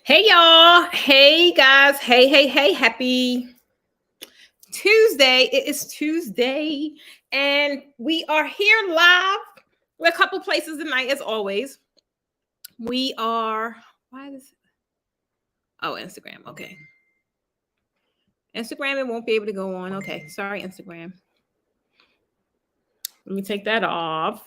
Hey y'all. Hey guys. Hey. Happy Tuesday. It is Tuesday and we are here live. We're a couple places tonight as always. We are Instagram. Okay. Instagram, it won't be able to go on. Okay. Sorry, Instagram. Let me take that off.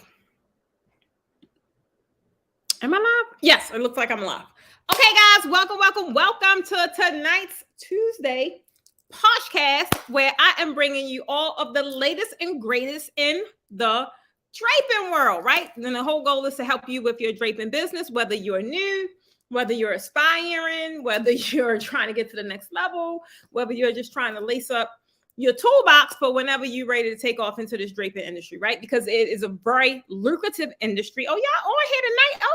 Am I live? Yes, it looks like I'm live. Okay, guys, welcome to tonight's Tuesday Poshcast, where I am bringing you all of the latest and greatest in the draping world, right? And the whole goal is to help you with your draping business, whether you're new, whether you're aspiring, whether you're trying to get to the next level, whether you're just trying to lace up your toolbox for whenever you're ready to take off into this draping industry, right? Because it is a very lucrative industry. Oh, y'all on here tonight? Okay.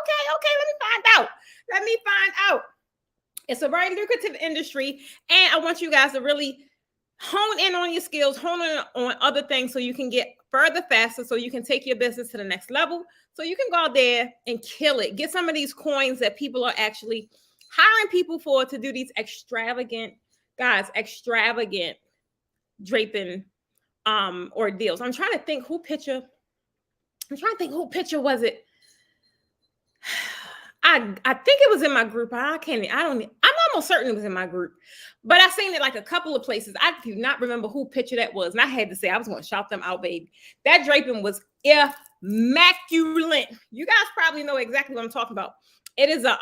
Let me find out. It's a very lucrative industry, and I want you guys to really hone in on your skills, hone in on other things so you can get further faster, so you can take your business to the next level, so you can go out there and kill it. Get some of these coins that people are actually hiring people for to do these extravagant draping ordeals. I'm trying to think who picture was it? I think it was in my group. I'm almost certain it was in my group, but I seen it like a couple of places. I do not remember who picture that was. And I had to say, I was going to shout them out, baby. That draping was immaculate. You guys probably know exactly what I'm talking about. It is a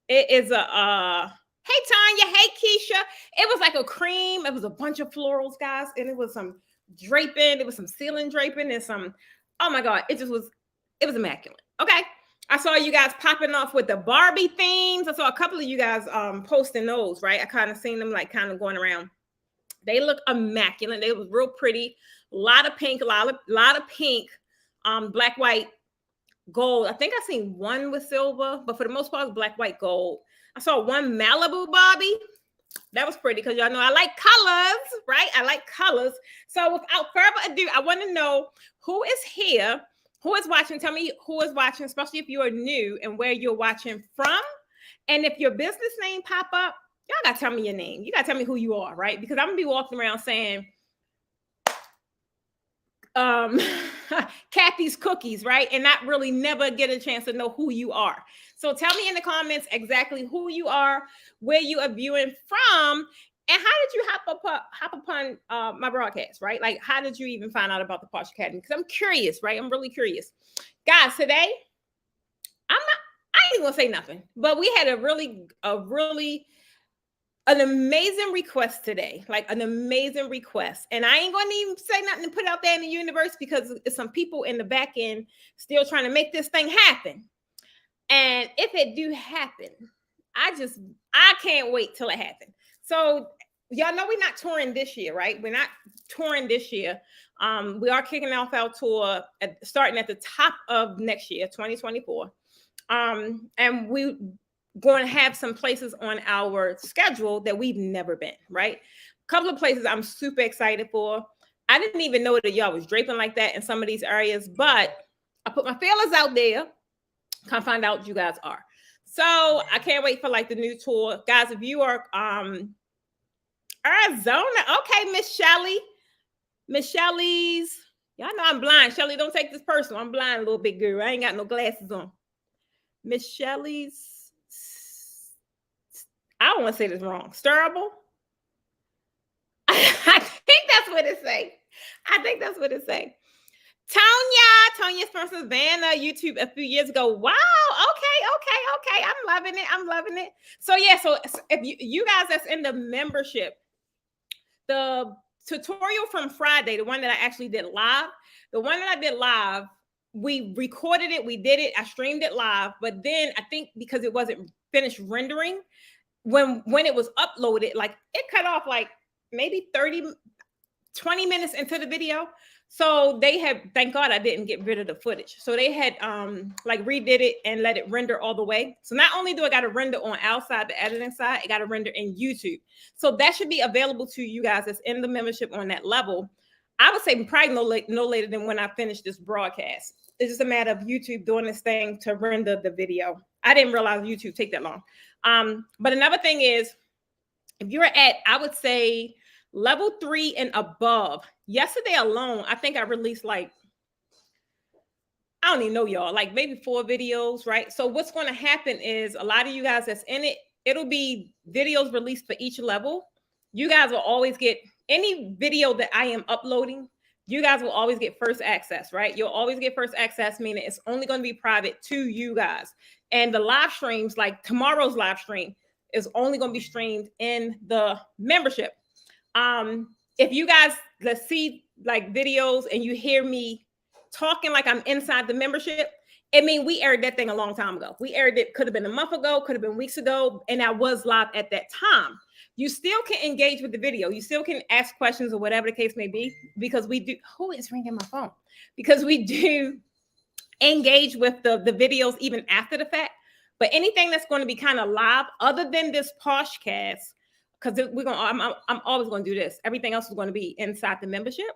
hey Tanya, hey Keisha. It was like a cream. It was a bunch of florals, guys. And it was some draping. It was some ceiling draping and some, oh my God, it was immaculate. Okay. I saw you guys popping off with the Barbie themes. I saw a couple of you guys posting those, right? I kind of seen them like kind of going around. They look immaculate. They was real pretty. A lot of pink, lot of pink, black, white, gold. I think I seen one with silver, but for the most part, it's black, white, gold. I saw one Malibu Barbie. That was pretty because y'all know I like colors, right? I like colors. So without further ado, I want to know who is here. Who is watching? Tell me who is watching, especially if you are new and where you're watching from. And if your business name pop up, y'all got to tell me your name. You got to tell me who you are, right? Because I'm going to be walking around saying, Kathy's Cookies, right? And not really never get a chance to know who you are. So tell me in the comments exactly who you are, where you are viewing from, and how did you hop upon my broadcast, right? Like, how did you even find out about the Posh Academy? Because I'm curious, right? I'm really curious. Guys, today, I ain't even gonna say nothing, but we had an amazing request today, like an amazing request. And I ain't gonna even say nothing to put out there in the universe because it's some people in the back end still trying to make this thing happen. And if it do happen, I can't wait till it happens. So y'all know we're not touring this year, right? We're not touring this year. We are kicking off our tour starting at the top of next year, 2024. And we going to have some places on our schedule that we've never been, right? A couple of places I'm super excited for. I didn't even know that y'all was draping like that in some of these areas, but I put my feelers out there. Come find out what you guys are. So I can't wait for like the new tour. Guys, if you are Arizona, okay, Miss Shelly's, y'all know I'm blind. Shelly, don't take this personal. I'm blind, little big girl. I ain't got no glasses on. Miss Shelly's, I don't want to say this wrong. Stirrable? I think that's what it say. Tanya's from Savannah, YouTube a few years ago. Wow. Okay. I'm loving it. So yeah, so if you guys that's in the membership, the tutorial from Friday, the one that I actually did live, we recorded it, we did it, I streamed it live, but then I think because it wasn't finished rendering, when it was uploaded, like it cut off like maybe 20 minutes into the video. So they had, thank God I didn't get rid of the footage. So they had like redid it and let it render all the way. So not only do I got to render on our side, the editing side, it got to render in YouTube. So that should be available to you guys that's in the membership on that level. I would say probably no later than when I finish this broadcast. It's just a matter of YouTube doing this thing to render the video I didn't realize YouTube take that long. But another thing is, if you're at, I would say, level 3 and above, yesterday alone, I think I released like, I don't even know, y'all, like maybe 4 videos, right? So what's going to happen is a lot of you guys that's in it, it'll be videos released for each level. You guys will always get any video that I am uploading. You guys will always get first access, right? You'll always get first access, meaning it's only going to be private to you guys. And the live streams, like tomorrow's live stream, is only going to be streamed in the membership. If you guys, let's see, like videos and you hear me talking like I'm inside the membership, I mean, we aired that thing a long time ago. We aired it, could have been a month ago, could have been weeks ago, and I was live at that time. You still can engage with the video. You still can ask questions or whatever the case may be, because we do, who is ringing my phone? Because we do engage with the videos even after the fact. But anything that's going to be kind of live, other than this Poshcast, because I'm always going to do this. Everything else is going to be inside the membership.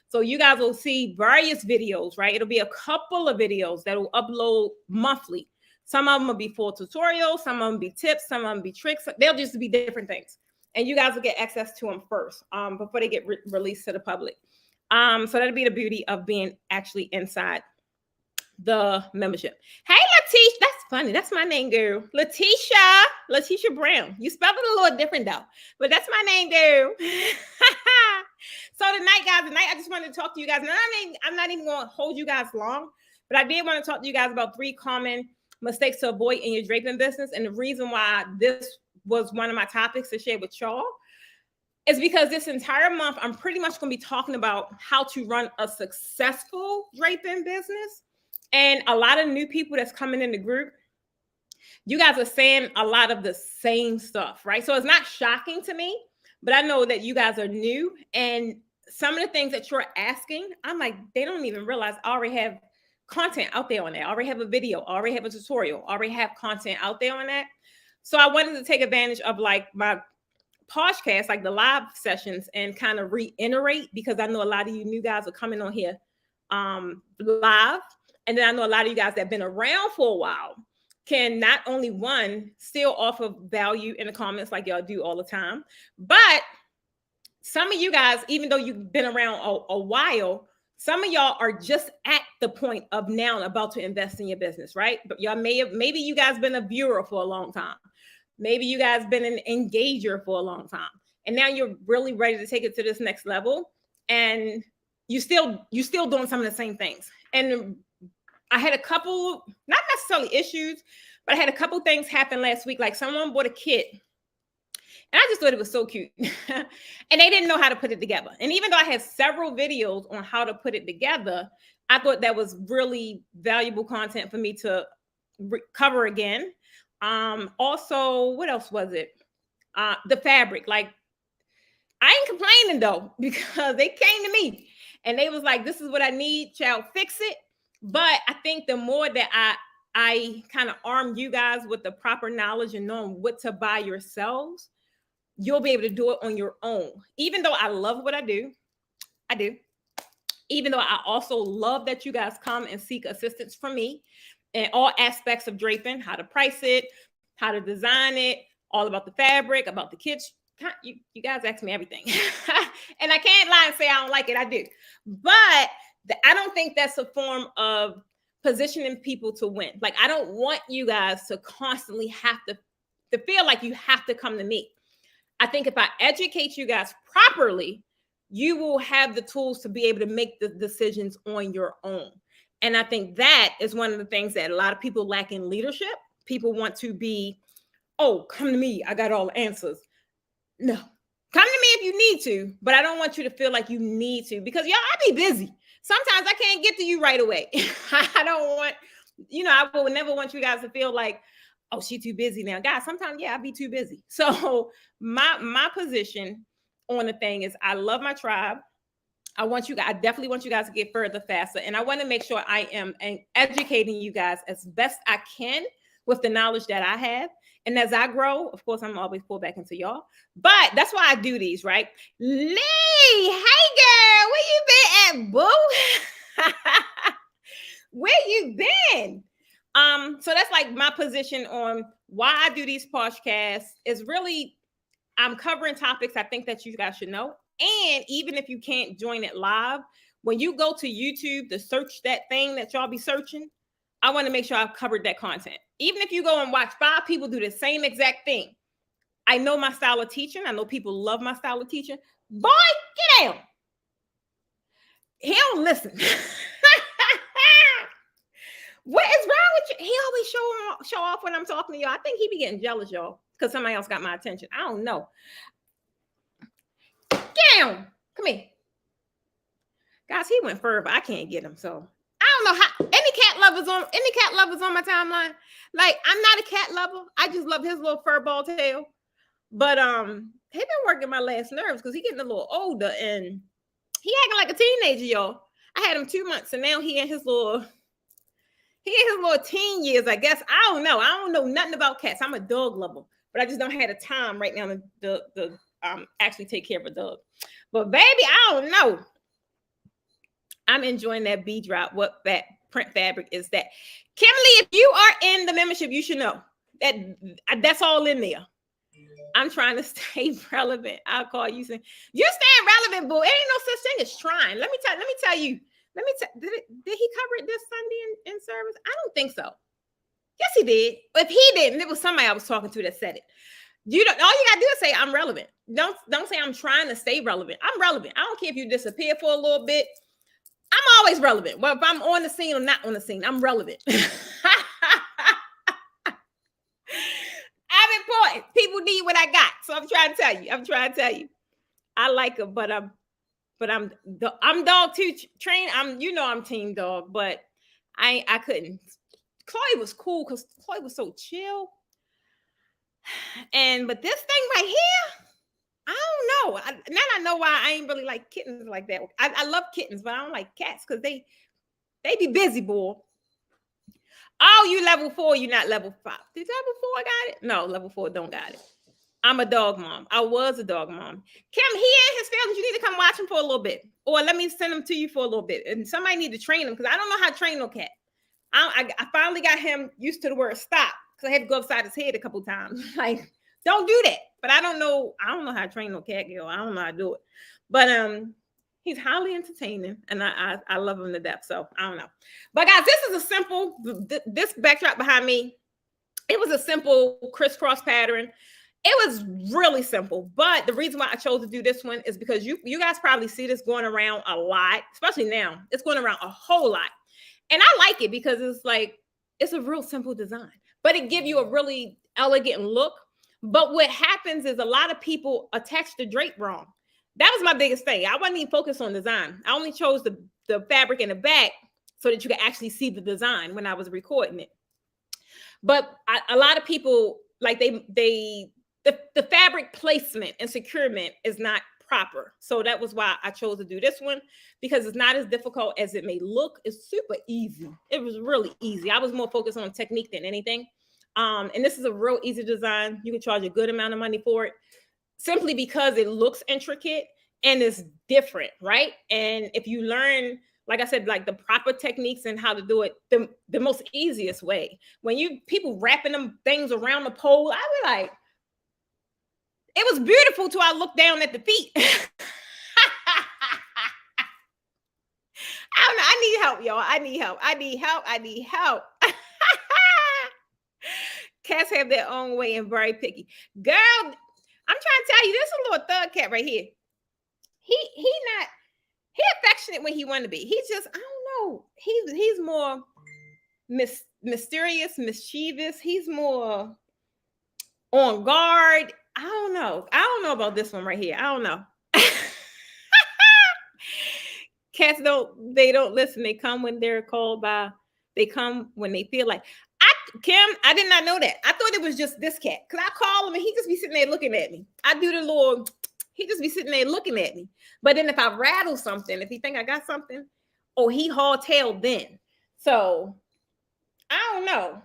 So you guys will see various videos, right? It'll be a couple of videos that will upload monthly. Some of them will be full tutorials, some of them be tips, some of them be tricks. They'll just be different things. And you guys will get access to them first before they get released to the public. So that'll be the beauty of being actually inside the membership. Hey, Letitia, that's funny. That's my name, girl. Letitia Brown. You spelled it a little different though, but that's my name, girl. So tonight, guys, I just wanted to talk to you guys. Now, I'm not even going to hold you guys long, but I did want to talk to you guys about 3 common mistakes to avoid in your draping business. And the reason why this was one of my topics to share with y'all is because this entire month, I'm pretty much going to be talking about how to run a successful draping business. And a lot of new people that's coming in the group, you guys are saying a lot of the same stuff, right? So it's not shocking to me, but I know that you guys are new. And some of the things that you're asking, I'm like, they don't even realize I already have content out there on that. I already have a video, I already have a tutorial, I already have content out there on that. So I wanted to take advantage of like my podcast, like the live sessions, and kind of reiterate, because I know a lot of you new guys are coming on here live. And then I know a lot of you guys that have been around for a while can not only, one, still offer value in the comments like y'all do all the time, but some of you guys, even though you've been around a while, some of y'all are just at the point of now about to invest in your business, right? But y'all maybe you guys been a viewer for a long time. Maybe you guys been an engager for a long time. And now you're really ready to take it to this next level. And you still doing some of the same things. And I had a couple, not necessarily issues, but I had a couple things happen last week. Like someone bought a kit and I just thought it was so cute and they didn't know how to put it together. And even though I had several videos on how to put it together, I thought that was really valuable content for me to cover again. Also, what else was it? The fabric. Like, I ain't complaining though, because they came to me and they was like, this is what I need, child, fix it. But I think the more that I kind of arm you guys with the proper knowledge and knowing what to buy yourselves, you'll be able to do it on your own. Even though I love what I do. Even though I also love that you guys come and seek assistance from me in all aspects of draping, how to price it, how to design it, all about the fabric, about the kits. You guys ask me everything. And I can't lie and say I don't like it. I do. But I don't think that's a form of positioning people to win. Like, I don't want you guys to constantly have to feel like you have to come to me. I think if I educate you guys properly, you will have the tools to be able to make the decisions on your own. And I think that is one of the things that a lot of people lack in leadership. People want to be, oh, come to me, I got all the answers. No, come to me if you need to, but I don't want you to feel like you need to, because y'all, I be busy. Sometimes I can't get to you right away. I don't want, I will never want you guys to feel like, oh, she too busy now. Guys, sometimes, yeah, I be too busy. So my position on the thing is, I love my tribe. I definitely want you guys to get further faster. And I want to make sure I am educating you guys as best I can with the knowledge that I have. And as I grow, of course, I'm always pull back into y'all. But that's why I do these, right? Lee, hey girl, where you been at, boo? Where you been? So that's like my position on why I do these podcasts is really I'm covering topics I think that you guys should know. And even if you can't join it live, when you go to YouTube to search that thing that y'all be searching, I want to make sure I've covered that content. Even if you go and watch 5 people do the same exact thing, I know my style of teaching. I know people love my style of teaching. Boy, get out. He don't listen. What is wrong with you? He always show off when I'm talking to y'all. I think he be getting jealous, y'all, because somebody else got my attention. I don't know. Get down. Come here. Guys, he went further, but I can't get him. So I don't know how any cat lovers on my timeline. Like, I'm not a cat lover. I just love his little fur ball tail. But he been working my last nerves because he getting a little older and he acting like a teenager, y'all. I had him 2 months, and now he in his little teen years, I guess. I don't know. I don't know nothing about cats. I'm a dog lover, but I just don't have the time right now to actually take care of a dog. But baby, I don't know. I'm enjoying that bee drop. What that print fabric is that? Kimberly, if you are in the membership, you should know that that's all in there. I'm trying to stay relevant. I'll call you saying you're staying relevant, boo. Ain't no such thing as trying. Let me tell you. Did he cover it this Sunday in service? I don't think so. Yes, he did. If he didn't, it was somebody I was talking to that said it. All you gotta do is say I'm relevant. Don't say I'm trying to stay relevant. I'm relevant. I don't care if you disappear for a little bit. I'm always relevant. Well, if I'm on the scene or not on the scene, I'm relevant. I'm important. People need what I got. So I'm trying to tell you. I like him, but I'm dog too trained. I'm team dog, but I couldn't. Chloe was cool because Chloe was so chill. But this thing right here, I don't know. Now I know why I ain't really like kittens like that. I love kittens, but I don't like cats because they be busy, boy. Oh, you level 4, you're not level 5. Did level 4 got it? No, level 4 don't got it. I'm a dog mom. I was a dog mom. Kim, he and his family, you need to come watch him for a little bit. Or let me send him to you for a little bit. And somebody need to train him because I don't know how to train no cat. I finally got him used to the word stop because I had to go upside his head a couple times. Like, don't do that. But I don't know how to train no cat girl. I don't know how to do it. But he's highly entertaining and I love him to death. So I don't know. But guys, this is a simple, this backdrop behind me, it was a simple crisscross pattern. It was really simple, but the reason why I chose to do this one is because you guys probably see this going around a lot, especially now. It's going around a whole lot. And I like it because it's a real simple design, but it gives you a really elegant look. But what happens is a lot of people attach the drape wrong. That was my biggest thing. I wasn't even focused on design. I only chose the fabric in the back so that you could actually see the design when I was recording it. But a lot of people, like the fabric placement and securement is not proper. So that was why I chose to do this one because it's not as difficult as it may look. It's super easy. It was really easy. I was more focused on technique than anything. And this is a real easy design. You can charge a good amount of money for it simply because it looks intricate and it's different, right? And if you learn, like I said, like the proper techniques and how to do it, the most easiest way. When people wrapping them things around the pole, I was like, it was beautiful till I looked down at the feet. I don't know. I need help, y'all. I need help. Cats have their own way and very picky. Girl, I'm trying to tell you, this is a little thug cat right here. He affectionate when he want to be. He's just, I don't know. He's more mysterious, mischievous. He's more on guard. I don't know about this one right here. I don't know. Cats don't listen. They come when they're called by. They come when they feel like. Kim, I did not know that. I thought it was just this cat. Because I call him and he just be sitting there looking at me. I do the little, he just be sitting there looking at me. But then if I rattle something, if he think I got something, he haul tail then. So, I don't know.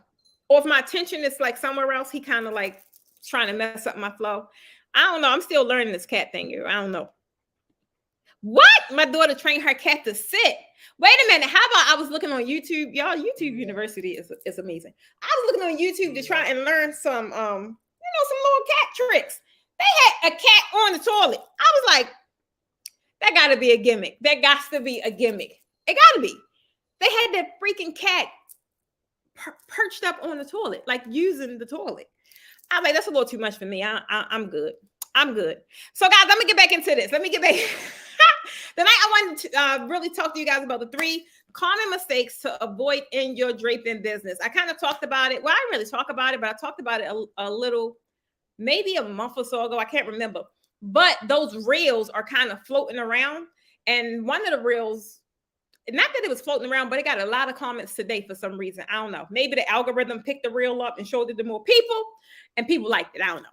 Or if my attention is like somewhere else, he kind of like trying to mess up my flow. I don't know. I'm still learning this cat thing here. I don't know. What? My daughter trained her cat to sit. Wait a minute. How about I was looking on YouTube? Y'all, YouTube University is amazing. I was looking on YouTube to try and learn some some little cat tricks. They had a cat on the toilet. I was like, that gotta be a gimmick. That got to be a gimmick. It gotta be. They had that freaking cat perched up on the toilet, like using the toilet. I'm like, that's a little too much for me. I'm good. I'm good. So, guys, let me get back into this. Let me get back. Tonight, I wanted to really talk to you guys about the 3 common mistakes to avoid in your draping business. I kind of talked about it. Well, I didn't really talk about it, but I talked about it a little, maybe a month or so ago. I can't remember. But those reels are kind of floating around. And one of the reels, not that it was floating around, but it got a lot of comments today for some reason. I don't know. Maybe the algorithm picked the reel up and showed it to more people, and people liked it. I don't know.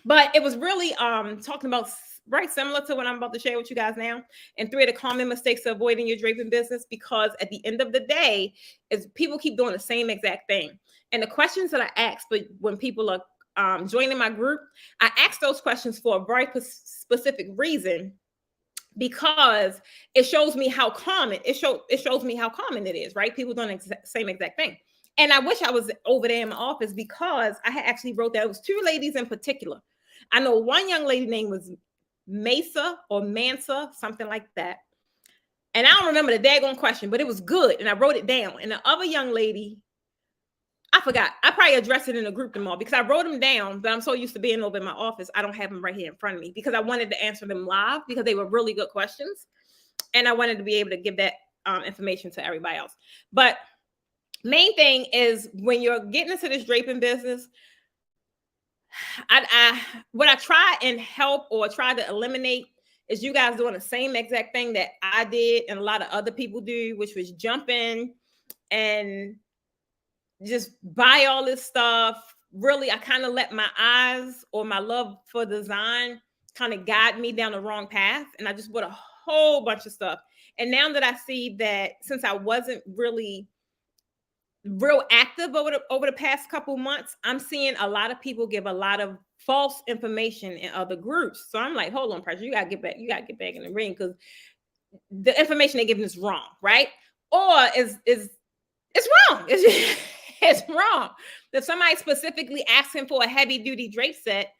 But it was really talking about right similar to what I'm about to share with you guys now, and 3 of the common mistakes to avoid in your draping business, because at the end of the day, is people keep doing the same exact thing. And the questions that I ask, but when people are joining my group, I ask those questions for a very specific reason, because it shows me how common it shows me how common it is, right? People doing the same exact thing. And I wish I was over there in my office, because I had actually wrote that. It was 2 ladies in particular. I know one young lady name was Mesa or Mansa, something like that. And I don't remember the daggone question, but it was good. And I wrote it down. And the other young lady, I forgot. I probably addressed it in a group them all, because I wrote them down, but I'm so used to being over in my office, I don't have them right here in front of me, because I wanted to answer them live, because they were really good questions. And I wanted to be able to give that information to everybody else. But main thing is, when you're getting into this draping business, what I try and help or try to eliminate is you guys doing the same exact thing that I did and a lot of other people do, which was jump in and just buy all this stuff. Really, I kind of let my eyes or my love for design kind of guide me down the wrong path. And I just bought a whole bunch of stuff. And now that I see that, since I wasn't really real active over the past couple months, I'm seeing a lot of people give a lot of false information in other groups. So I'm like, hold on, Pressure, you gotta get back in the ring, because the information they're giving is wrong, right? Or it's wrong. It's wrong. If somebody specifically asking for a heavy duty drape set,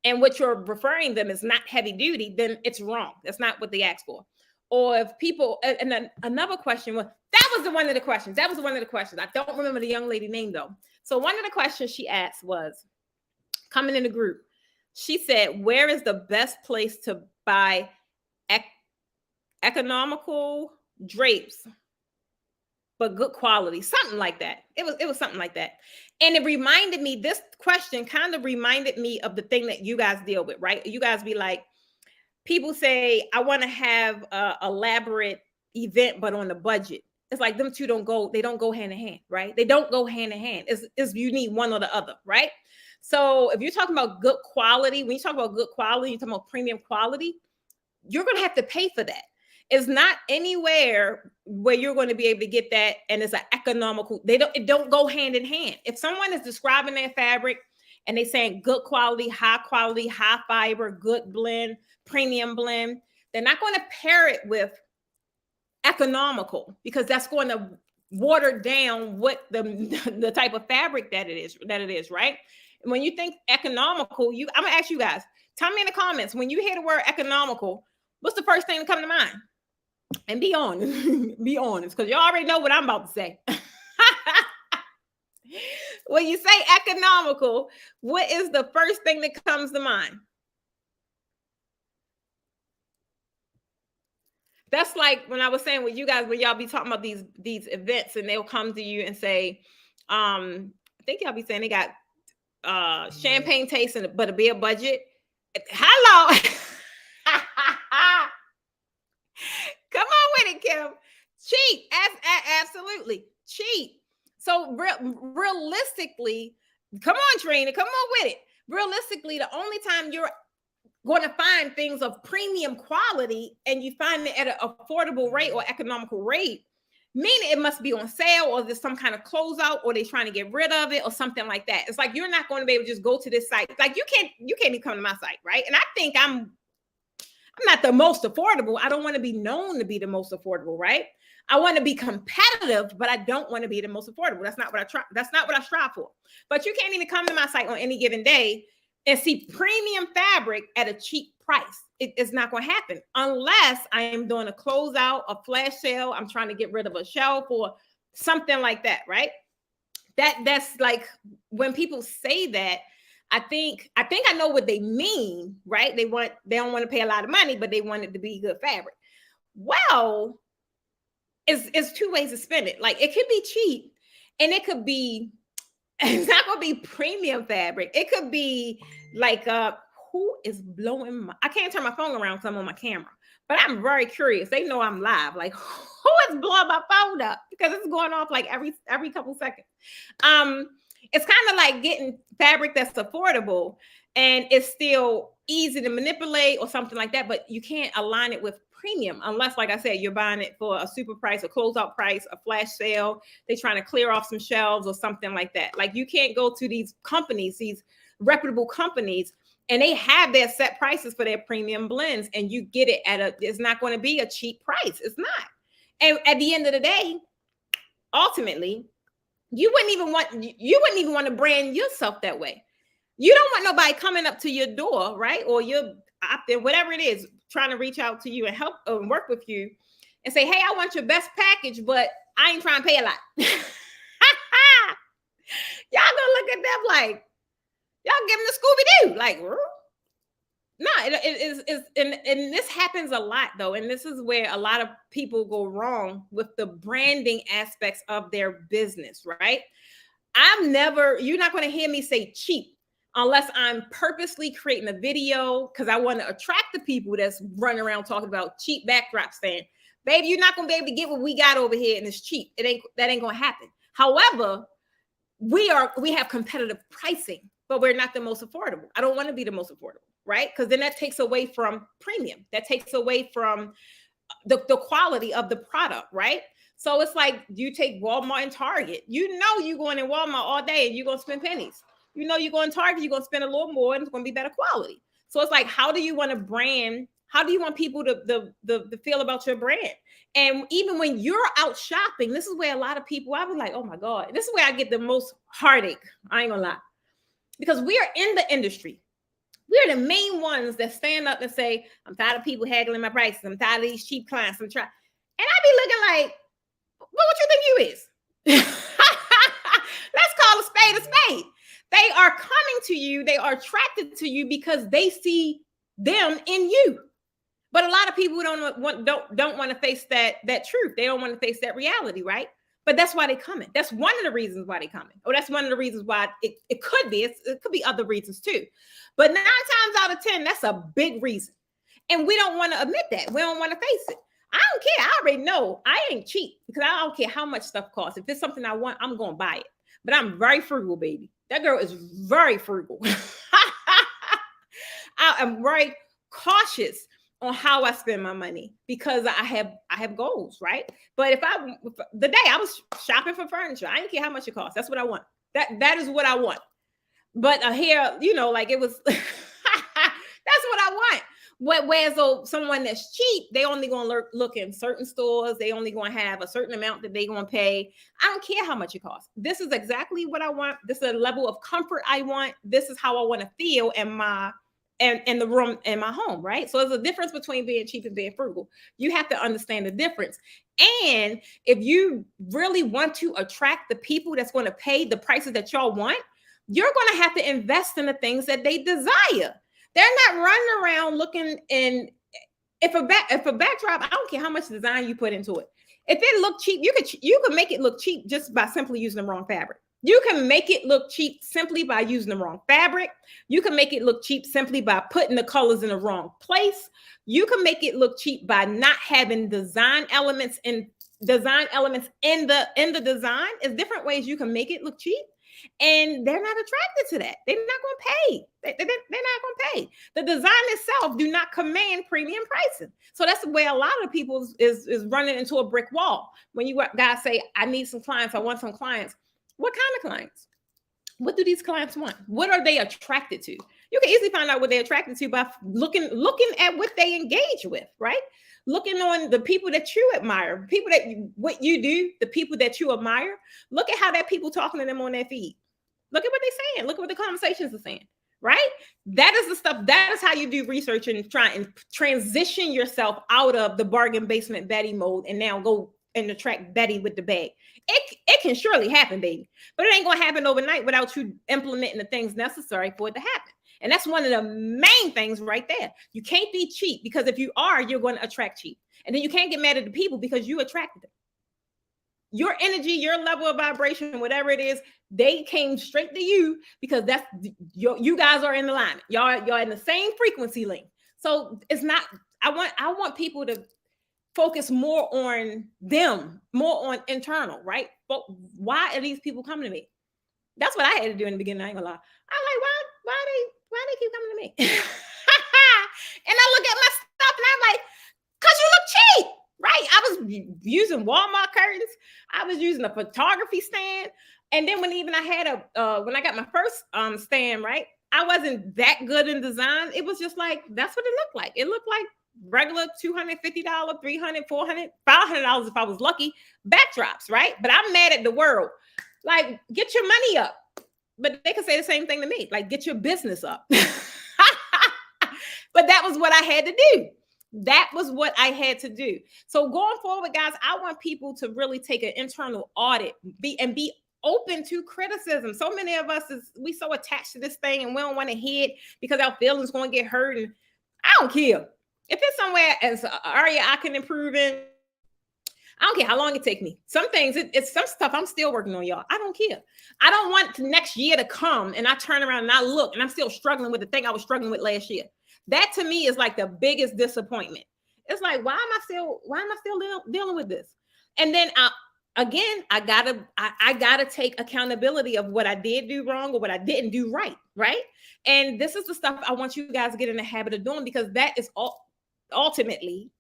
and what you're referring them is not heavy duty, then it's wrong. That's not what they asked for. Or if people, and then another question was, that was one of the questions. I don't remember the young lady name though. So one of the questions she asked was, coming in the group, she said, where is the best place to buy economical drapes, but good quality? Something like that. It was something like that. And it reminded me, this question kind of reminded me of the thing that you guys deal with, right? You guys be like, people say, I want to have an elaborate event, but on the budget. It's like them two don't go hand in hand, right? They don't go hand in hand. It's you need one or the other, right? So if you're talking about good quality, when you talk about good quality, you're talking about premium quality, you're going to have to pay for that. It's not anywhere where you're going to be able to get that, and it's an economical. It don't go hand in hand. If someone is describing their fabric and they're saying good quality, high fiber, good blend, premium blend, they're not going to pair it with economical, because that's going to water down what the type of fabric that it is, right? And when you think economical, I'm gonna ask you guys, tell me in the comments, when you hear the word economical, what's the first thing to come to mind? And be honest, because you already know what I'm about to say. When you say economical, what is the first thing that comes to mind? That's like when I was saying with you guys, when y'all be talking about these events, and they'll come to you and say, I think y'all be saying they got champagne tasting, but a beer budget. Hello. Come on with it, Kim. Cheap. Absolutely cheap. So realistically, come on, Trina, come on with it. Realistically, the only time you're going to find things of premium quality and you find it at an affordable rate or economical rate, meaning it must be on sale, or there's some kind of closeout, or they're trying to get rid of it, or something like that. It's like you're not going to be able to just go to this site. Like you can't even come to my site, right? And I think I'm I'm not the most affordable. I don't want to be known to be the most affordable, right? I want to be competitive, but I don't want to be the most affordable. That's not what I try. That's not what I strive for. But you can't even come to my site on any given day and see premium fabric at a cheap price. It's not going to happen unless I am doing a closeout, a flash sale. I'm trying to get rid of a shelf or something like that, right? That's like when people say that, I think I know what they mean, right? They don't want to pay a lot of money, but they want it to be good fabric. Well, it's two ways to spend it. Like it could be cheap and it could be, it's not going to be premium fabric. It could be like, who is blowing I can't turn my phone around because I'm on my camera, but I'm very curious. They know I'm live. Like who is blowing my phone up? Because it's going off like every couple seconds. It's kind of like getting fabric that's affordable and it's still easy to manipulate or something like that, but you can't align it with premium unless, like I said, you're buying it for a super price, a closeout price, a flash sale. They're trying to clear off some shelves or something like that. Like you can't go to these companies, these reputable companies, and they have their set prices for their premium blends, and you get it it's not going to be a cheap price. It's not. And at the end of the day, ultimately, you wouldn't even want to brand yourself that way. You don't want nobody coming up to your door, right? Or you're opting, whatever it is, trying to reach out to you and help and work with you and say, hey, I want your best package, but I ain't trying to pay a lot. Y'all gonna look at them like, y'all give them the Scooby-Doo. Like, no, it is, and this happens a lot though. And this is where a lot of people go wrong with the branding aspects of their business, right? You're not going to hear me say cheap unless I'm purposely creating a video because I want to attract the people that's running around talking about cheap backdrops saying, baby, you're not going to be able to get what we got over here and it's cheap. That ain't going to happen. However, we have competitive pricing, but we're not the most affordable. I don't want to be the most affordable, right? Because then that takes away from premium. That takes away from the quality of the product, right? So it's like you take Walmart and Target. You know you're going in Walmart all day and you're going to spend pennies. You know you're going to Target, you're going to spend a little more and it's going to be better quality. So it's like, how do you want to brand? How do you want people to feel about your brand? And even when you're out shopping, this is where a lot of people, I was like, oh my God, this is where I get the most heartache. I ain't gonna lie. Because we are in the industry. We're the main ones that stand up and say, I'm tired of people haggling my prices. I'm tired of these cheap clients. And I be looking like, well, what you think you is? Let's call a spade a spade. They are coming to you. They are attracted to you because they see them in you. But a lot of people don't want to face that truth. They don't want to face that reality, right? But that's why they coming. That's one of the reasons why they coming. Or that's one of the reasons why it could be. It could be other reasons too. But 9 times out of 10, that's a big reason. And we don't want to admit that. We don't want to face it. I don't care. I already know I ain't cheap because I don't care how much stuff costs. If it's something I want, I'm going to buy it. But I'm very frugal, baby. That girl is very frugal. I am very cautious on how I spend my money because I have goals, right? But if the day I was shopping for furniture, I didn't care how much it costs. That's what I want. That is what I want. But here, like it was, that's what I want. Whereas someone that's cheap, they only going to look in certain stores. They only going to have a certain amount that they going to pay. I don't care how much it costs. This is exactly what I want. This is a level of comfort I want. This is how I want to feel in the room in my home, right? So there's a difference between being cheap and being frugal. You have to understand the difference. And if you really want to attract the people that's going to pay the prices that y'all want, you're going to have to invest in the things that they desire. They're not running around looking in. If a backdrop, I don't care how much design you put into it. If it look cheap, you could make it look cheap just by simply using the wrong fabric. You can make it look cheap simply by using the wrong fabric. You can make it look cheap simply by putting the colors in the wrong place. You can make it look cheap by not having design elements in the design. It's different ways you can make it look cheap. And they're not attracted to that. They're not going to pay. They're not going to pay. The design itself do not command premium pricing. So that's the way a lot of people is running into a brick wall. When you guys say, I need some clients, I want some clients. What kind of clients? What do these clients want? What are they attracted to? You can easily find out what they're attracted to by looking at what they engage with, right? Looking on the people that you admire, people that what you do, the people that you admire. Look at how that people talking to them on their feed. Look at what they're saying. Look at what the conversations are saying, right? That is the stuff. That is how you do research and try and transition yourself out of the bargain basement Betty mode and now go and attract Betty with the bag. It can surely happen, baby, but it ain't gonna happen overnight without you implementing the things necessary for it to happen. And that's one of the main things right there. You can't be cheap, because if you are, you're going to attract cheap. And then you can't get mad at the people because you attracted them. Your energy, your level of vibration, whatever it is, they came straight to you because that's you guys are in alignment. Y'all in the same frequency link. So it's not, I want people to focus more on them, more on internal, right? But why are these people coming to me? That's what I had to do in the beginning. I ain't gonna lie. I'm like, why they keep coming to me? And I look at my stuff and I'm like, because you look cheap, right? I was using Walmart curtains. I was using a photography stand. And then when I had when I got my first stand, right? I wasn't that good in design. It was just like, that's what it looked like. It looked like regular $250, $300, $400, $500 if I was lucky backdrops, right? But I'm mad at the world. Like, get your money up. But they can say the same thing to me. Like, get your business up. But that was what I had to do. That was what I had to do. So going forward, guys, I want people to really take an internal audit, be open to criticism. So many of us we so attached to this thing and we don't want to hear it because our feelings going to get hurt. And I don't care. If it's somewhere as an area I can improve in, I don't care how long it takes me. Some things, it's some stuff I'm still working on, y'all. I don't care. I don't want next year to come and I turn around and I look and I'm still struggling with the thing I was struggling with last year. That to me is like the biggest disappointment. It's like, why am I still dealing with this? And then I gotta take accountability of what I did do wrong or what I didn't do right. And this is the stuff I want you guys to get in the habit of doing, because that is ultimately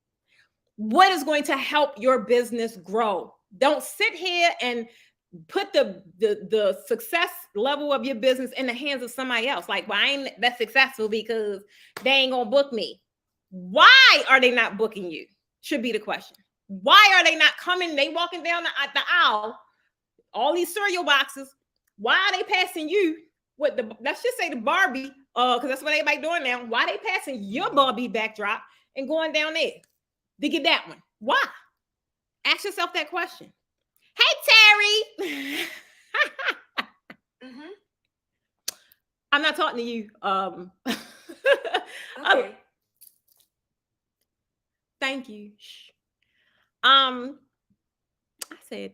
what is going to help your business grow. Don't sit here and put the success level of your business in the hands of somebody else. Like, well, I ain't that successful because they ain't gonna book me. Why are they not booking you? Should be the question. Why are they not coming? They walking down the aisle, all these cereal boxes. Why are they passing you with let's just say the Barbie, because that's what everybody doing now. Why are they passing your Barbie backdrop and going down there to get that one? Why? Ask yourself that question. Hey, Terry. Mm-hmm. I'm not talking to you. Okay. Thank you. I said,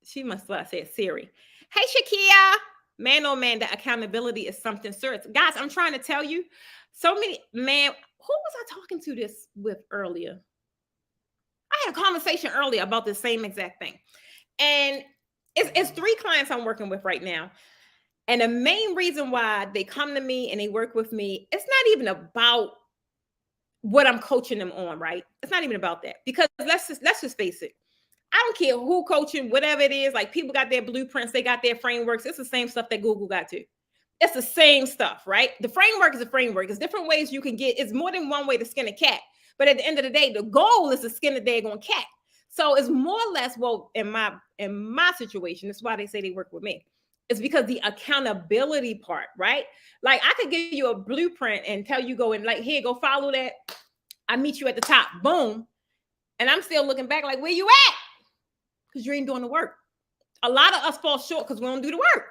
she must have said Siri. Hey, Shakia. Man, oh man, that accountability is something serious. Guys, I'm trying to tell you, who was I talking to this with earlier? I had a conversation earlier about the same exact thing. And it's 3 clients I'm working with right now. And the main reason why they come to me and they work with me, it's not even about what I'm coaching them on, right? It's not even about that. Because let's just face it. I don't care who coaching, whatever it is. Like, people got their blueprints, they got their frameworks. It's the same stuff that Google got too. It's the same stuff, right? The framework is a framework. It's different ways you can get. It's more than one way to skin a cat. But at the end of the day, the goal is to skin the daggone cat. So it's more or less, well, in my situation, that's why they say they work with me. It's because the accountability part, right? Like, I could give you a blueprint and tell you, go and like, here, go follow that. I meet you at the top, boom. And I'm still looking back like, where you at? Because you ain't doing the work. A lot of us fall short because we don't do the work.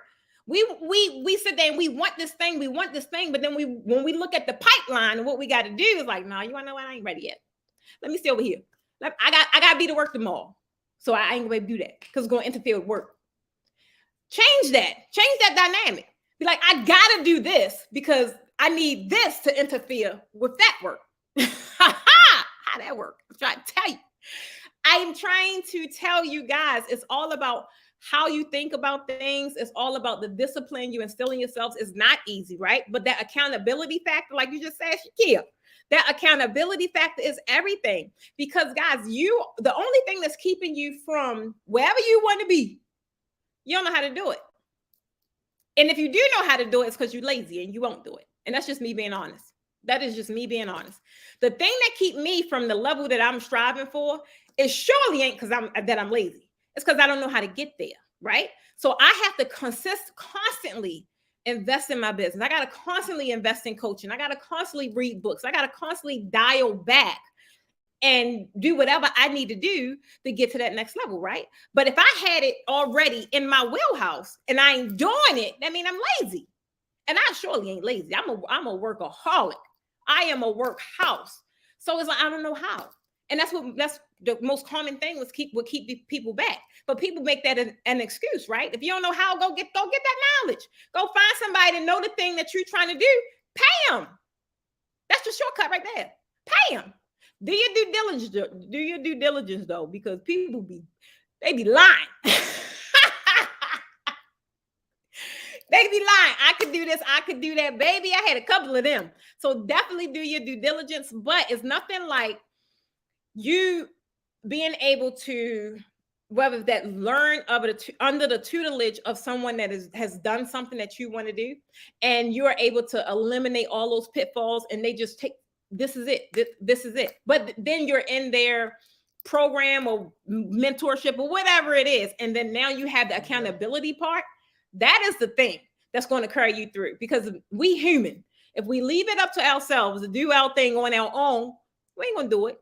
We sit there and we want this thing, but then when we look at the pipeline and what we got to do is like, no, you wanna know what? I ain't ready yet. Let me stay over here. I gotta be to work tomorrow. So I ain't gonna do that because it's gonna interfere with work. Change that dynamic. Be like, I gotta do this because I need this to interfere with that work. How that work? I'm trying to tell you. I'm trying to tell you guys, it's all about how you think about things. It's all about the discipline you instill in yourselves. It's not easy, right? But that accountability factor, like you just said, Shakia, that accountability factor is everything. Because guys, the only thing that's keeping you from wherever you want to be, you don't know how to do it. And if you do know how to do it, it's because you're lazy and you won't do it. And that's just me being honest. That is just me being honest. The thing that keep me from the level that I'm striving for is surely ain't because I'm lazy. It's because I don't know how to get there, right? So I have to constantly invest in my business. I got to constantly invest in coaching. I got to constantly read books. I got to constantly dial back and do whatever I need to do to get to that next level, right? But if I had it already in my wheelhouse and I ain't doing it, that means I'm lazy. And I surely ain't lazy. I'm a workaholic. I am a workhouse. So it's like, I don't know how. And that's the most common thing would keep people back. But people make that an excuse, right? If you don't know how, go get that knowledge. Go find somebody to know the thing that you're trying to do. Pay them. That's the shortcut right there. Pay them. Do your due diligence. Do your due diligence though, because people be lying. They be lying. I could do this. I could do that. Baby, I had a couple of them. So definitely do your due diligence. But it's nothing like you being able to, whether that learn under the tutelage of someone that has done something that you want to do, and you're able to eliminate all those pitfalls, and they just take, this is it. This is it. But then you're in their program or mentorship or whatever it is. And then now you have the accountability part. That is the thing that's going to carry you through, because we human. If we leave it up to ourselves to do our thing on our own, we ain't going to do it.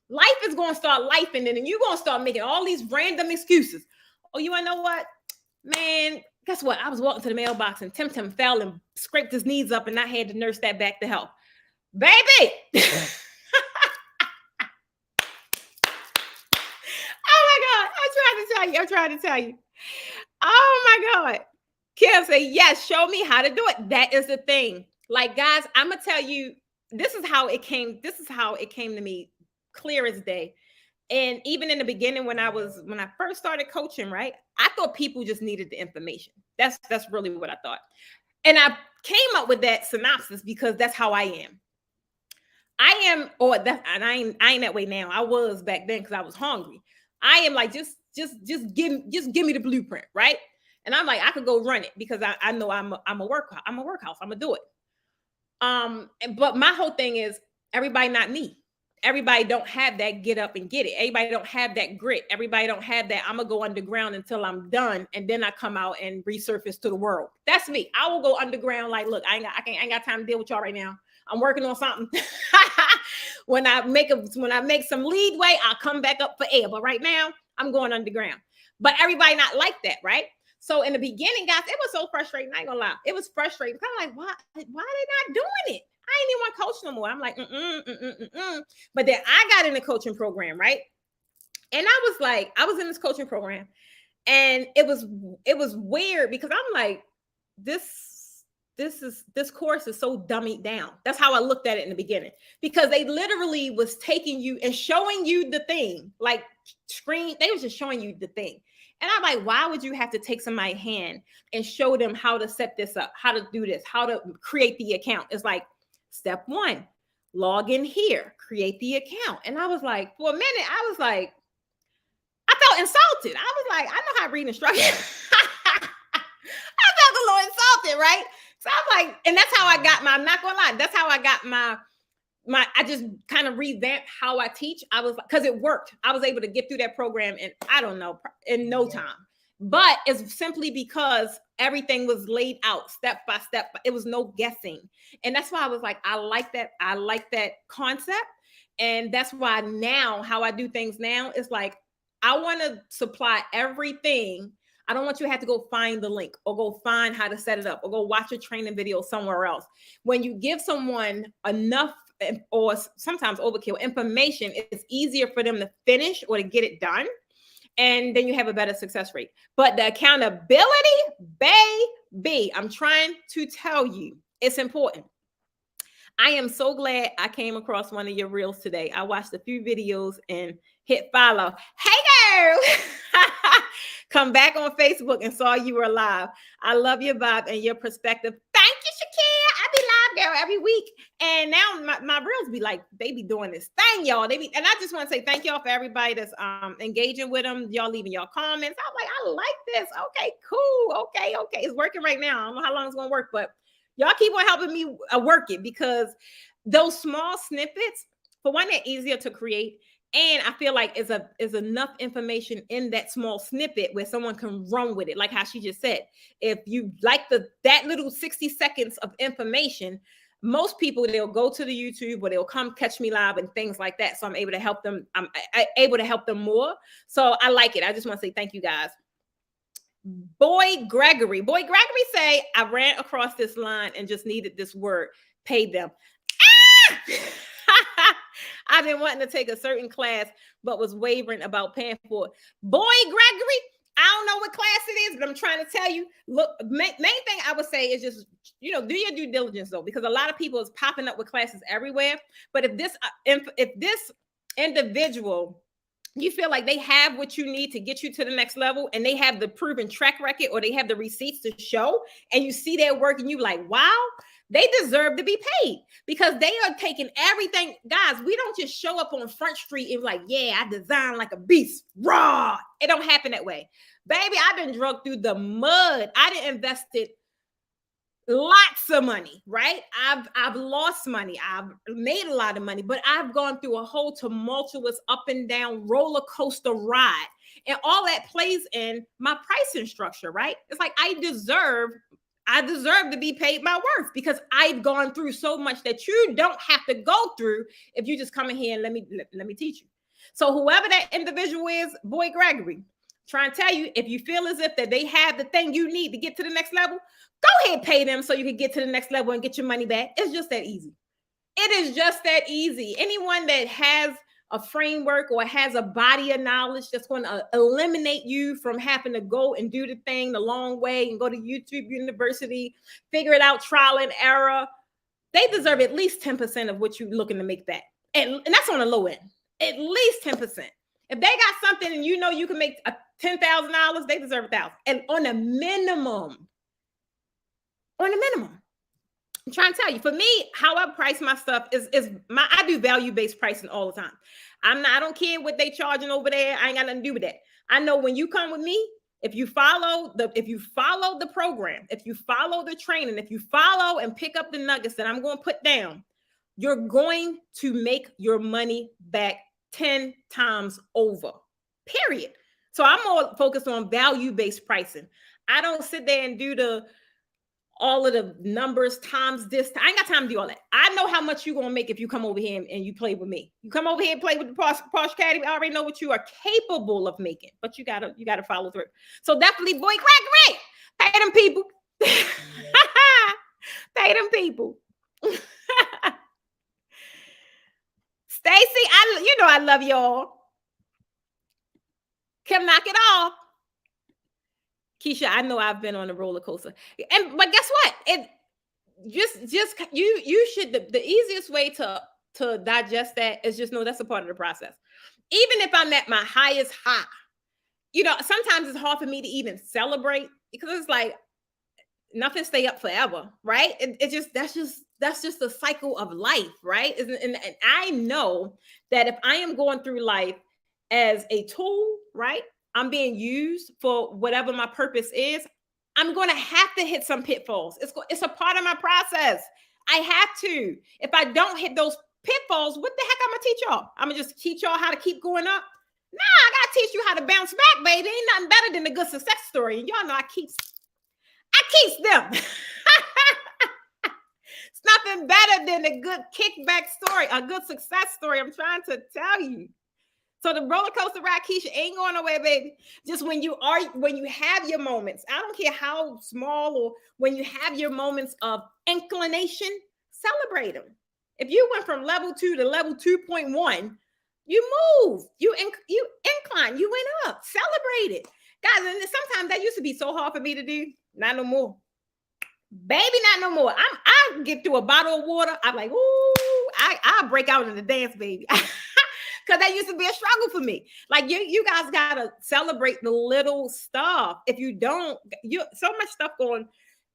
Life is going to start lifing, and then you're going to start making all these random excuses. Oh, you want to know what? Man, guess what? I was walking to the mailbox and Tim fell and scraped his knees up, and I had to nurse that back to health. Baby! Oh my God. I'm trying to tell you. Oh my God. Kim say, yes, show me how to do it. That is the thing. Like, guys, I'm going to tell you, this is how it came to me, clear as day. And even in the beginning, when I first started coaching, right, I thought people just needed the information. That's really what I thought. And I came up with that synopsis because that's how I am. And I ain't that way now. I was back then because I was hungry. I am like, just give me the blueprint, right? And I'm like, I could go run it because I know I'm a workhouse. I'm gonna do it. But my whole thing is, everybody not me. Everybody don't have that get up and get it. Everybody don't have that grit. Everybody don't have that I'm gonna go underground until I'm done, and then I come out and resurface to the world. That's me. I will go underground. Like, look, I ain't got time to deal with y'all right now. I'm working on something. When I make some leadway, I'll come back up for air. But right now, I'm going underground. But everybody not like that, right? So in the beginning, guys, it was so frustrating. I ain't gonna lie. It was frustrating. I'm like, why are they not doing it? I ain't even want to coach no more. I'm like, But then I got in the coaching program, right? And I was in this coaching program, and it was weird because I'm like, this course is so dummied down. That's how I looked at it in the beginning, because they literally was taking you and showing you the thing, like they was just showing you the thing. And I'm like, why would you have to take somebody's hand and show them how to set this up, how to do this, how to create the account? It's like, step 1, log in here, create the account. And I was like, for a minute, I felt insulted. I was like, I know how to read instructions. I felt a little insulted, right? So I'm like, and that's how I got I'm not gonna lie, that's how I got I just kind of revamped how I teach. Because it worked. I was able to get through that program in no time. But it's simply because everything was laid out step by step. It was no guessing. And that's why I was like, I like that concept. And that's why now how I do things now is like, I want to supply everything. I don't want you to have to go find the link or go find how to set it up or go watch a training video somewhere else. When you give someone enough or sometimes overkill information, it's easier for them to finish or to get it done. And then you have a better success rate. But the accountability, baby, I'm trying to tell you, it's important. I am so glad I came across one of your reels today. I watched a few videos and hit follow. Hey, girl. Come back on Facebook and saw you were live. I love your vibe and your perspective. Thank you, Shakira. I be live, girl, every week. And now my reels be like, they be doing this thing, y'all. And I just want to say thank y'all for everybody that's engaging with them. Y'all leaving y'all comments. I'm like, I like this. Okay, cool. Okay. It's working right now. I don't know how long it's going to work, but Y'all keep on helping me work it, because those small snippets, for one, they're easier to create. And I feel like is enough information in that small snippet where someone can run with it. Like how she just said, if you like that little 60 seconds of information, most people, they'll go to the YouTube or they'll come catch me live and things like that. So I'm able to help them. I'm able to help them more. So I like it. I just want to say thank you, guys. Boy Gregory say, I ran across this line and just needed this word, pay them. I've been wanting to take a certain class, but was wavering about paying for it. Boy Gregory, I don't know what class it is, but I'm trying to tell you, look, main thing I would say is just, do your due diligence though, because a lot of people is popping up with classes everywhere. But if this individual, you feel like they have what you need to get you to the next level, and they have the proven track record, or they have the receipts to show, and you see their work and you like, wow, they deserve to be paid, because they are taking everything. Guys, we don't just show up on Front Street and like, yeah, I designed like a beast. Raw. It don't happen that way. Baby, I done drug through the mud. I done invested lots of money, right? I've lost money. I've made a lot of money, but I've gone through a whole tumultuous up and down roller coaster ride. And all that plays in my pricing structure, right? It's like I deserve to be paid my worth, because I've gone through so much that you don't have to go through if you just come in here and let me teach you. So whoever that individual is, Boy Gregory, trying to tell you, if you feel as if that they have the thing you need to get to the next level, go ahead, pay them so you can get to the next level and get your money back. It's just that easy. It is just that easy. Anyone that has a framework or has a body of knowledge that's going to eliminate you from having to go and do the thing the long way and go to YouTube University, figure it out, trial and error, they deserve at least 10% of what you're looking to make back. And that's on the low end, at least 10%. If they got something and you can make $10,000, they deserve $1,000. And on a minimum, I'm trying to tell you, for me, how I price my stuff I do value-based pricing all the time. I don't care what they charging over there. I ain't got nothing to do with that. I know when you come with me, if you follow the program, if you follow the training, if you follow and pick up the nuggets that I'm going to put down, you're going to make your money back 10 times over, period. So I'm more focused on value-based pricing. I don't sit there and do all of the numbers times this. I ain't got time to do all that. I know how much you're going to make if you come over here and you play with me. You come over here and play with the Posh Academy. I already know what you are capable of making, but you gotta follow through. So definitely, Boy Gregory, pay them people. Pay them people. Stacy, I love y'all. Kim, knock it off. Keisha, I know I've been on a roller coaster, but guess what? You should. The easiest way to digest that is just know that's a part of the process. Even if I'm at my highest high, sometimes it's hard for me to even celebrate, because it's like nothing stay up forever, right? That's just the cycle of life, right? And I know that if I am going through life as a tool, right? I'm being used for whatever my purpose is, I'm going to have to hit some pitfalls. It's a part of my process. I have to. If I don't hit those pitfalls, what the heck I'm going to teach y'all? I'm going to just teach y'all how to keep going up? Nah, I got to teach you how to bounce back, baby. Ain't nothing better than a good success story. And y'all know I keep them. It's nothing better than a good kickback story, a good success story. I'm trying to tell you. So the roller coaster ride, Keisha, ain't going nowhere, baby. Just when you have your moments, I don't care how small, or when you have your moments of inclination, celebrate them. If you went from level 2 to level 2.1, you move, you incline, you went up, celebrate it. Guys, and sometimes that used to be so hard for me to do. Not no more. Baby, not no more. I get through a bottle of water. I'm like, ooh, I break out in the dance, baby. Because that used to be a struggle for me. Like you guys gotta celebrate the little stuff. If you don't, so much stuff going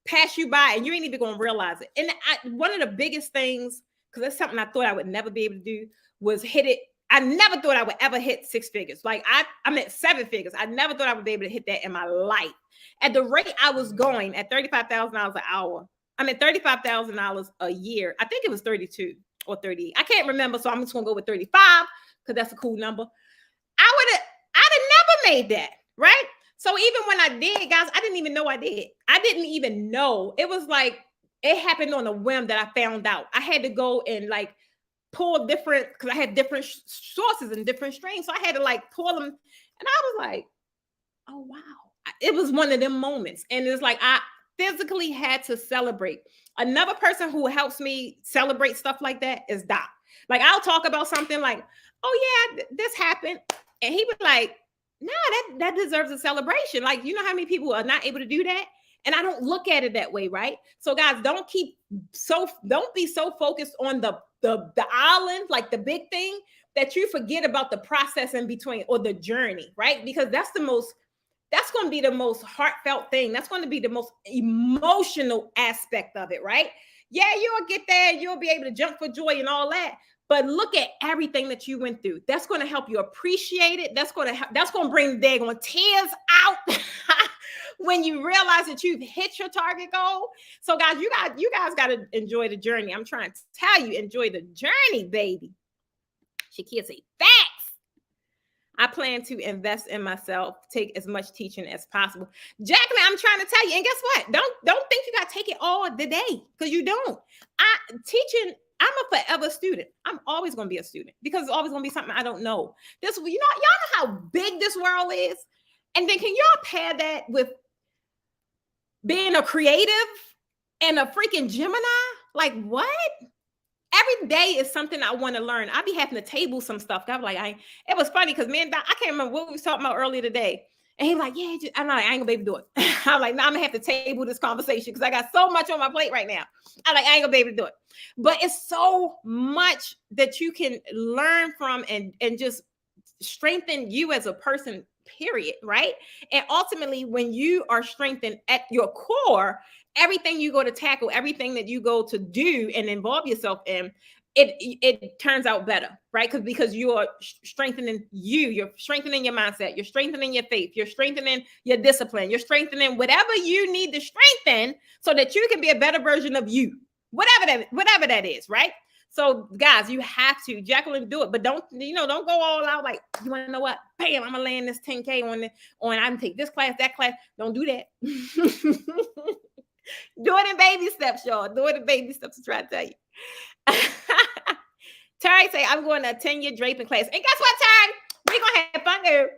pass you by, and you ain't even gonna realize it. And one of the biggest things, because that's something I thought I would never be able to do, was hit it. I never thought I would ever hit 6 figures. Like I'm at 7 figures. I never thought I would be able to hit that in my life. At the rate I was going at $35,000 an hour, I mean, $35,000 a year. I think it was 32 or 38. I can't remember. So I'm just going to go with 35 because that's a cool number. I'd have never made that. Right. So even when I did, guys, I didn't even know I did. I didn't even know. It was like, it happened on a whim that I found out. I had to go and like pull different, because I had different sources and different streams. So I had to like pull them. And I was like, oh, wow. It was one of them moments. And it's like, I physically had to celebrate. Another person who helps me celebrate stuff like that is Doc. Like, I'll talk about something like, oh yeah, this happened. And he was like, no, that deserves a celebration. Like, you know how many people are not able to do that? And I don't look at it that way, right? So guys, don't be so focused on the island, like the big thing, that you forget about the process in between or the journey, right? Because that's going to be the most heartfelt thing. That's going to be the most emotional aspect of it, right? Yeah, you'll get there, you'll be able to jump for joy and all that. But look at everything that you went through. That's going to help you appreciate it. That's going to bring daggone tears out when you realize that you've hit your target goal. So guys, you guys got to enjoy the journey. I'm trying to tell you, enjoy the journey, baby. She can't say facts. I plan to invest in myself, take as much teaching as possible. Jacqueline, I'm trying to tell you, and guess what? Don't think you got to take it all today, because you don't. I'm a forever student. I'm always going to be a student, because it's always going to be something I don't know. Y'all know how big this world is? And then can y'all pair that with being a creative and a freaking Gemini? Like, what? Every day is something I want to learn. I be having to table some stuff. I'm like, it was funny because man, I can't remember what we was talking about earlier today. And he was like, yeah, I'm like, I ain't gonna be able to do it. I'm like, no, I'm gonna have to table this conversation because I got so much on my plate right now. I'm like, I ain't gonna be able to do it. But it's so much that you can learn from and just strengthen you as a person, period, right? And ultimately, when you are strengthened at your core, everything you go to tackle, everything that you go to do and involve yourself in, it turns out better, right? Because you are strengthening you're strengthening your mindset, you're strengthening your faith, you're strengthening your discipline, you're strengthening whatever you need to strengthen so that you can be a better version of you, whatever that is, right? So guys, you have to, Jacqueline, do it, but don't go all out like, you want to know what? Bam, I'm gonna land this 10K on I can take this class, that class. Don't do that. Do it in baby steps, y'all. Do it in baby steps. I'm trying to tell you. Terry say, I'm going to attend your draping class. And guess what, Terry? We're going to have fun, girl.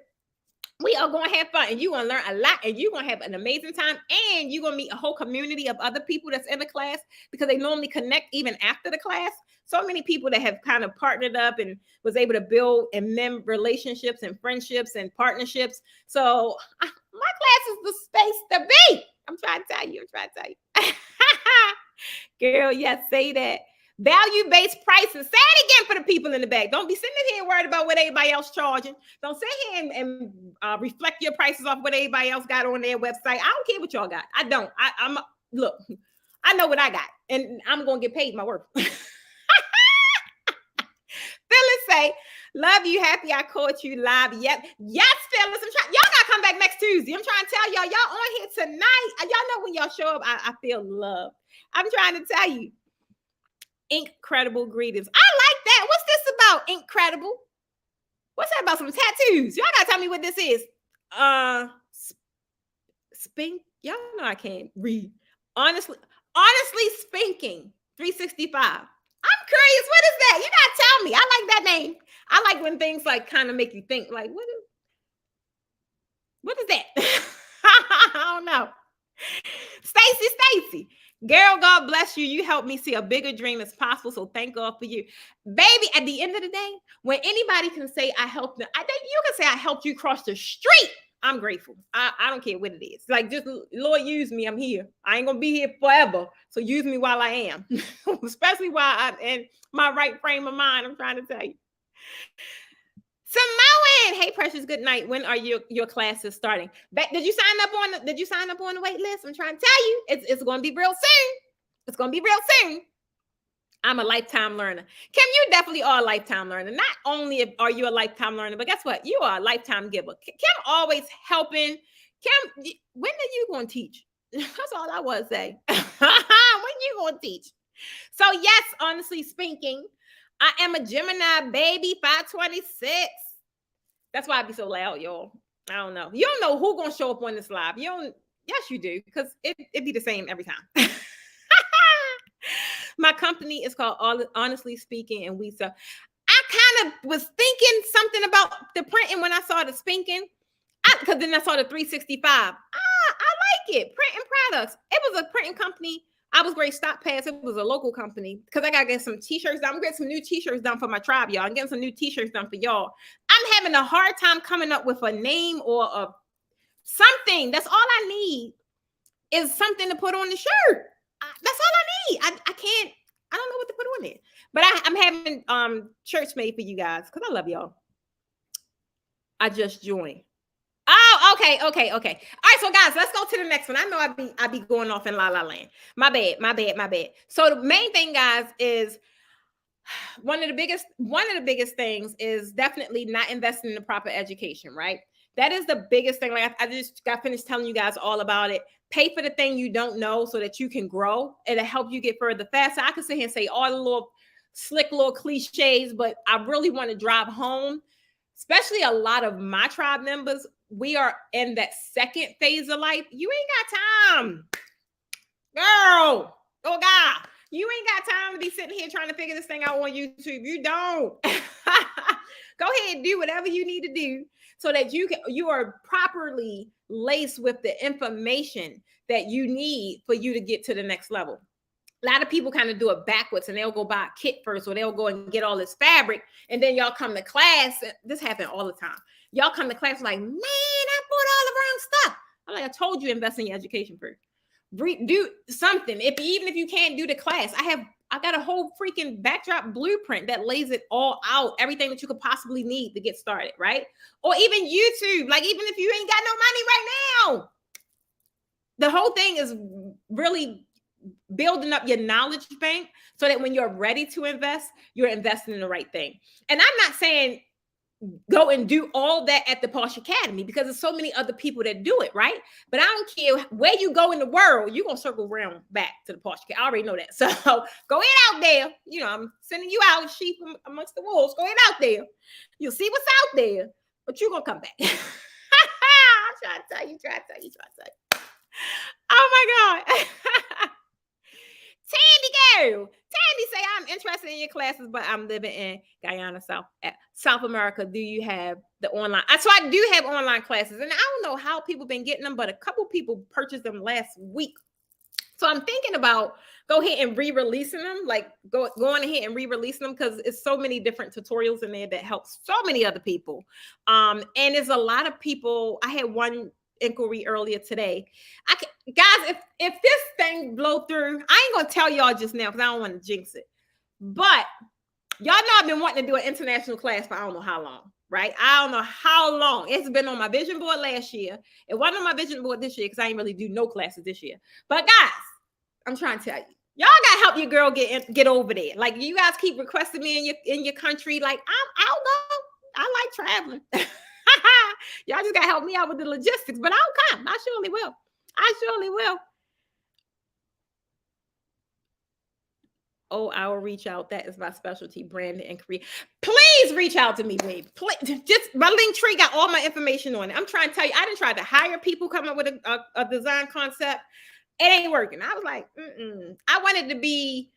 We are going to have fun, and you're going to learn a lot, and you're going to have an amazing time, and you're going to meet a whole community of other people that's in the class, because they normally connect even after the class. So many people that have kind of partnered up and was able to build and mend relationships and friendships and partnerships. So my class is the space to be. I'm trying to tell you. Girl, yes, say that. Value-based prices. Say it again for the people in the back. Don't be sitting here worried about what everybody else charging. Don't sit here and reflect your prices off what everybody else got on their website. I don't care what y'all got. I don't. Look, I know what I got, and I'm going to get paid my worth. Phyllis say, love you, happy I caught you live. Yes, Phyllis. Y'all got to come back next Tuesday. I'm trying to tell y'all on here tonight. Y'all know when y'all show up, I feel love. I'm trying to tell you. Incredible greetings. I like that. What's this about? Incredible. What's that about? Some tattoos. Y'all gotta tell me what this is. Spink. Y'all know I can't read. Honestly, Spinking 365. I'm curious. What is that? You gotta tell me. I like that name. I like when things like kind of make you think. Like, what is that? I don't know. Stacy. Girl, God bless you. You helped me see a bigger dream as possible. So thank God for you. Baby, at the end of the day, when anybody can say I helped them, I think you can say I helped you cross the street. I'm grateful. I don't care what it is. Like, just Lord, use me. I'm here. I ain't going to be here forever. So use me while I am. Especially while I'm in my right frame of mind. I'm trying to tell you. Samoan, hey Precious, good night. When are your classes starting? Did you sign up on the wait list? I'm trying to tell you, it's going to be real soon. It's going to be real soon. I'm a lifetime learner. Kim, you definitely are a lifetime learner. Not only are you a lifetime learner, but guess what? You are a lifetime giver. Kim always helping. Kim, when are you going to teach? That's all I want to say. When gonna teach. So yes, honestly speaking, I am a Gemini baby, 526. That's why I be so loud, y'all. I don't know. You don't know who gonna show up on this live. You don't. Yes, you do, because it be the same every time. My company is called Honestly Speaking, and we sell. I kind of was thinking something about the printing when I saw the spinking, because then I saw the 365. I like it. Printing products. It was a printing company. I was great Stop Pass. It was a local company, because I gotta get some t-shirts done. I'm getting some new t-shirts done for my tribe, y'all. I'm getting some new t-shirts done for y'all. I'm having a hard time coming up with a name or a something. That's all I need is something to put on the shirt. That's all I need. I can't. I don't know what to put on it. But I'm having shirts made for you guys because I love y'all. I just joined. Oh, okay. All right, so guys, let's go to the next one. I know I be going off in la la land. My bad. So the main thing, guys, is one of the biggest things is definitely not investing in the proper education, right? That is the biggest thing. Like I just got finished telling you guys all about it. Pay for the thing you don't know so that you can grow. It'll help you get further faster. I could sit here and say all the little slick little cliches, but I really want to drive home, especially a lot of my tribe members. We are in that second phase of life. You ain't got time, girl. Oh God, you ain't got time to be sitting here trying to figure this thing out on YouTube. You don't. Go ahead and do whatever you need to do so that you are properly laced with the information that you need for you to get to the next level. A lot of people kind of do it backwards, and they'll go buy a kit first, or they'll go and get all this fabric, and then y'all come to class. This happens all the time. Y'all come to class like, man, I bought all the wrong stuff. I'm like, I told you, invest in your education first. Do something. Even if you can't do the class, I got a whole freaking backdrop blueprint that lays it all out, everything that you could possibly need to get started, right? Or even YouTube, like even if you ain't got no money right now, the whole thing is really building up your knowledge bank so that when you're ready to invest, you're investing in the right thing. And I'm not saying go and do all that at the Posh Academy, because there's so many other people that do it, right? But I don't care where you go in the world, you're going to circle around back to the Posh Academy. I already know that. So go ahead out there. You know, I'm sending you out, sheep amongst the wolves. Go ahead out there. You'll see what's out there, but you're going to come back. I'm trying to tell you. Oh my God. Tandy girl. Tandy say, I'm interested in your classes, but I'm living in Guyana, South America. Do you have the online? So I do have online classes, and I don't know how people been getting them, but a couple people purchased them last week. So I'm thinking about go ahead and re-releasing them, like going ahead and re-releasing them, because it's so many different tutorials in there that help so many other people. And there's a lot of people. I had one inquiry earlier today. Guys, if this thing blow through, I ain't gonna tell y'all just now because I don't want to jinx it. But y'all know I've been wanting to do an international class for I don't know how long, right? I don't know how long. It's been on my vision board last year. It wasn't on my vision board this year because I ain't really do no classes this year. But guys, I'm trying to tell you, y'all gotta help your girl get over there. Like you guys keep requesting me in your country. Like I'll go. I like traveling. Y'all just gotta help me out with the logistics, but I'll come. I surely will. Oh, I will reach out. That is my specialty, branding and career. Please reach out to me, babe. Please, just my link tree got all my information on it. I'm trying to tell you, I didn't try to hire people, come up with a design concept. It ain't working. I was like, I wanted to be,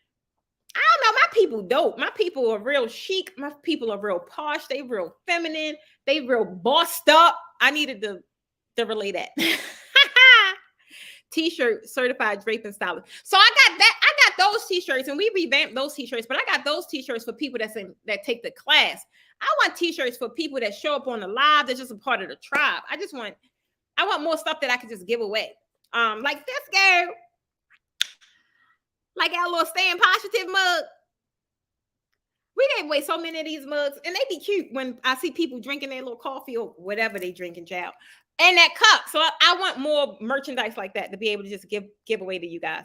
I don't know, my people dope. My people are real chic. My people are real posh. They real feminine. They real bossed up. I needed to relay that. T-shirt certified draping stylist. So I got those t-shirts, and we revamped those t-shirts, but I got those t-shirts for people that take the class. I want t-shirts for people that show up on the live, that's just a part of the tribe. I want more stuff that I can just give away. Like this girl. Like our little staying positive mug. We gave away so many of these mugs, and they be cute when I see people drinking their little coffee or whatever they drinking, child. And that cup. So I want more merchandise like that to be able to just give away to you guys.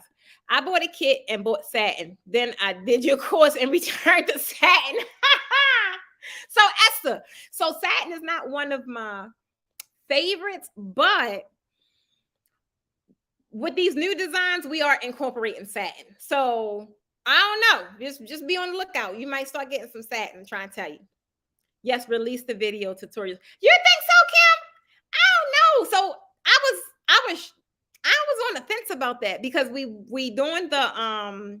I bought a kit and bought satin. Then I did your course and returned to satin. So Esther, so satin is not one of my favorites, but with these new designs, we are incorporating satin. So I don't know. Just be on the lookout. You might start getting some satin. I'm trying to tell you. Yes, release the video tutorials. You think so, Kim? I don't know. So I was on the fence about that because we doing the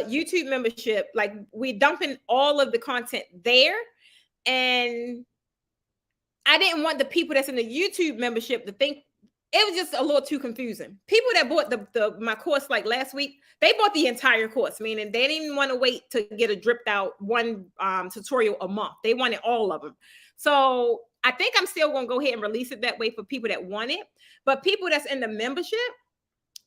YouTube membership, like we dumping all of the content there, and I didn't want the people that's in the YouTube membership to think it was just a little too confusing. People that bought my course like last week, they bought the entire course, meaning they didn't want to wait to get a dripped out one tutorial a month. They wanted all of them. So I think I'm still going to go ahead and release it that way for people that want it. But people that's in the membership,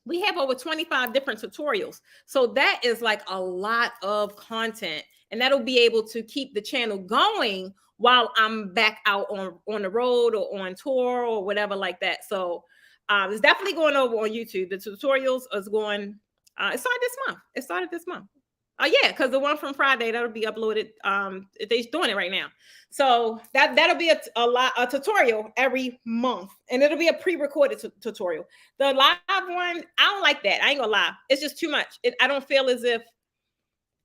we have over 25 different tutorials. So that is like a lot of content, and that'll be able to keep the channel going while I'm back out on the road or on tour or whatever like that. So it's definitely going over on YouTube. The tutorials is going, it started this month. Oh yeah, because the one from Friday, that'll be uploaded. They're doing it right now. So that'll be a tutorial every month, and it'll be a pre-recorded tutorial. The live one, I don't like that. I ain't gonna lie. It's just too much. I don't feel as if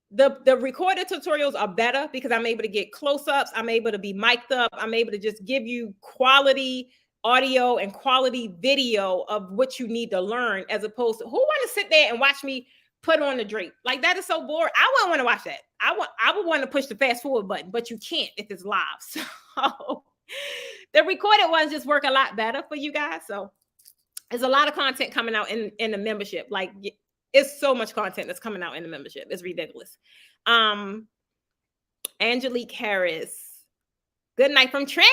the recorded tutorials are better because I'm able to get close-ups. I'm able to be mic'd up. I'm able to just give you quality audio and quality video of what you need to learn, as opposed to who want to sit there and watch me put on the drape. Like, that is so boring. I wouldn't want to watch that. I would want to push the fast forward button, but you can't if it's live. So the recorded ones just work a lot better for you guys. So there's a lot of content coming out in the membership. Like, it's so much content that's coming out in the membership. It's ridiculous. Angelique Harris. Good night from Trini.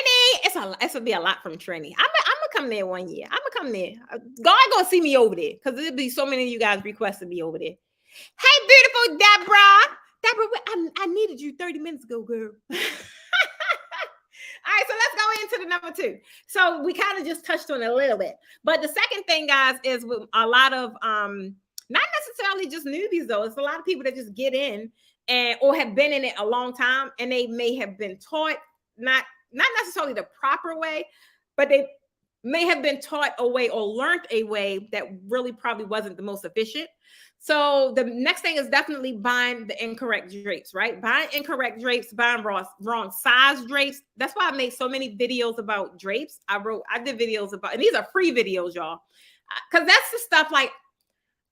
It's gonna be a lot from Trini. I'm gonna come there one year. I'm gonna come there. God gonna see me over there because there'll be so many of you guys requesting me over there. Hey, beautiful Deborah. Deborah, I needed you 30 minutes ago, girl. All right, so let's go into the number 2. So we kind of just touched on it a little bit, but the second thing, guys, is with a lot of not necessarily just newbies though. It's a lot of people that just get in or have been in it a long time, and they may have been taught not necessarily the proper way, but they may have been taught a way or learned a way that really probably wasn't the most efficient. So the next thing is definitely buying the incorrect drapes, right? Buying incorrect drapes, buying wrong size drapes. That's why I made so many videos about drapes. I did videos about, and these are free videos, y'all, because that's the stuff like,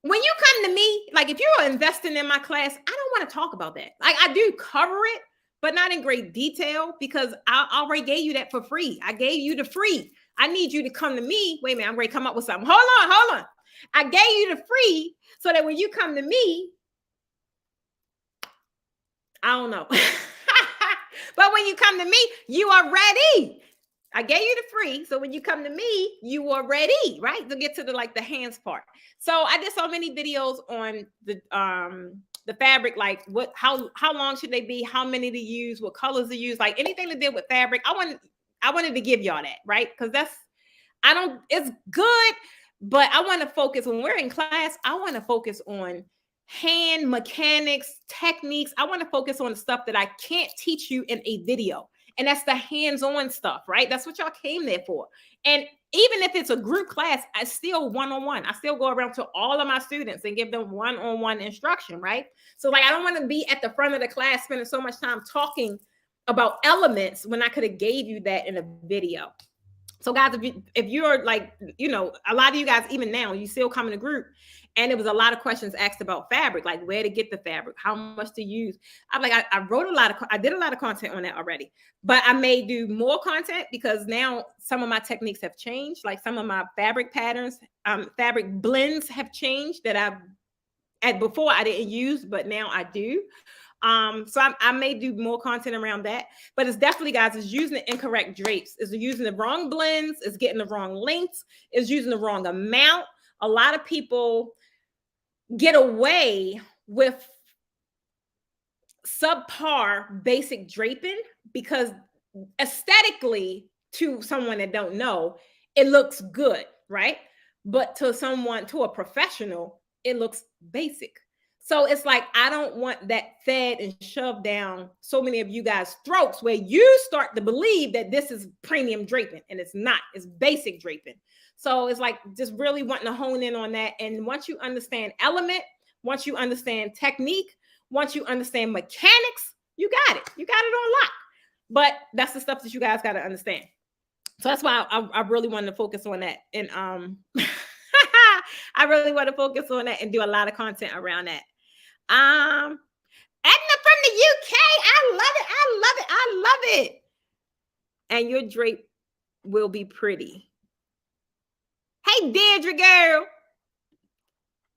when you come to me, like if you're investing in my class, I don't want to talk about that. Like, I do cover it, but not in great detail, because I already gave you that for free. I gave you the free. I need you to come to me. Wait a minute, I'm ready to come up with something. Hold on. I gave you the free so that when you come to me, I don't know. But when you come to me, you are ready. I gave you the free, so when you come to me, you are ready, right? To get to the hands part. So I did so many videos on the fabric, like how long should they be, how many to use, what colors to use, like anything to do with fabric. I wanted to give y'all that, right? Because it's good, but I want to focus when we're in class. I want to focus on hand mechanics, techniques. I want to focus on the stuff that I can't teach you in a video. And that's the hands-on stuff, right? That's what y'all came there for. And even if it's a group class, I still one-on-one. I still go around to all of my students and give them one-on-one instruction, right? So like, I don't want to be at the front of the class spending so much time talking about elements when I could have gave you that in a video. So guys, if you're like, a lot of you guys, even now, you still come in a group, and there was a lot of questions asked about fabric, like where to get the fabric, how much to use. I'm like, I did a lot of content on that already, but I may do more content because now some of my techniques have changed. Like some of my fabric patterns, fabric blends have changed that before I didn't use, but now I do. So I may do more content around that, but it's definitely, guys, it's using the incorrect drapes, it's using the wrong blends, it's getting the wrong lengths, it's using the wrong amount. A lot of people get away with subpar basic draping because aesthetically, to someone that don't know, it looks good, right? But to a professional, it looks basic. So it's like, I don't want that fed and shoved down so many of you guys' throats where you start to believe that this is premium draping, and it's not. It's basic draping. So it's like just really wanting to hone in on that. And once you understand element, once you understand technique, once you understand mechanics, you got it. You got it on lock. But that's the stuff that you guys got to understand. So that's why I really wanted to focus on that. And I really want to focus on that and do a lot of content around that. Edna from the UK. I love it. I love it. I love it. And your drape will be pretty. Hey, Deirdre girl.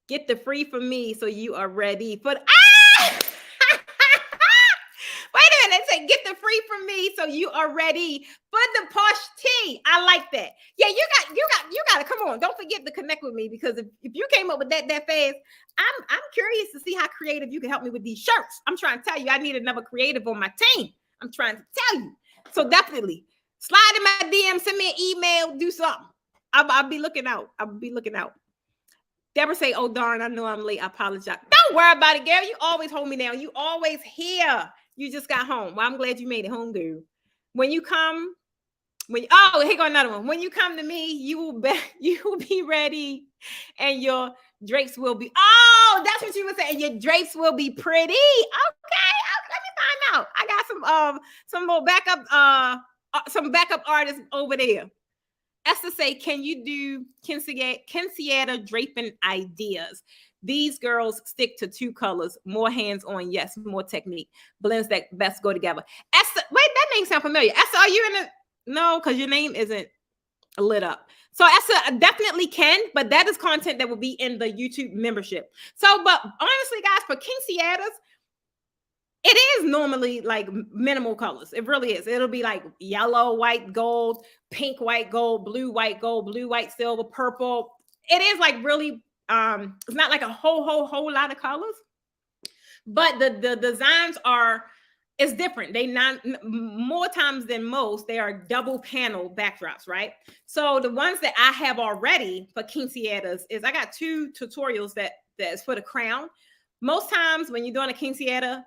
Get the free from me so you are ready for Wait a minute. Say get the free from me so you are ready for the posh tea. I like that. Yeah, you got to come on. Don't forget to connect with me, because if you came up with that fast, I'm curious to see how creative you can help me with these shirts. I'm trying to tell you, I need another creative on my team. I'm trying to tell you. So definitely slide in my DM, send me an email, do something. I'll be looking out. I'll be looking out. Deborah say, oh, darn, I know I'm late. I apologize. Don't worry about it, girl. You always hold me down. You always here. You just got home. Well, I'm glad you made it home, girl. When you come, oh, here go another one. When you come to me, you will be ready, and your drapes will be. Oh, that's what you were saying. Your drapes will be pretty. Okay, let me find out. I got some more some backup artists over there. Esther say, can you do Kinsiata draping ideas? These girls stick to 2 colors, more hands-on, yes, more technique. Blends that best go together. Esther, wait, that name sounds familiar. Esther, are you in it? No, because your name isn't lit up. So Esther definitely can, but that is content that will be in the YouTube membership. So, but honestly, guys, for Kinsiatas, it is normally like minimal colors. It really is. It'll be like yellow, white, gold, pink, white, gold, blue, white, silver, purple. It is like really, it's not like a whole lot of colors, but the designs it's different. They more times than most, they are double panel backdrops, right? So the ones that I have already for Kinsiatas is I got 2 tutorials that's for the crown. Most times when you're doing a Kinsiata,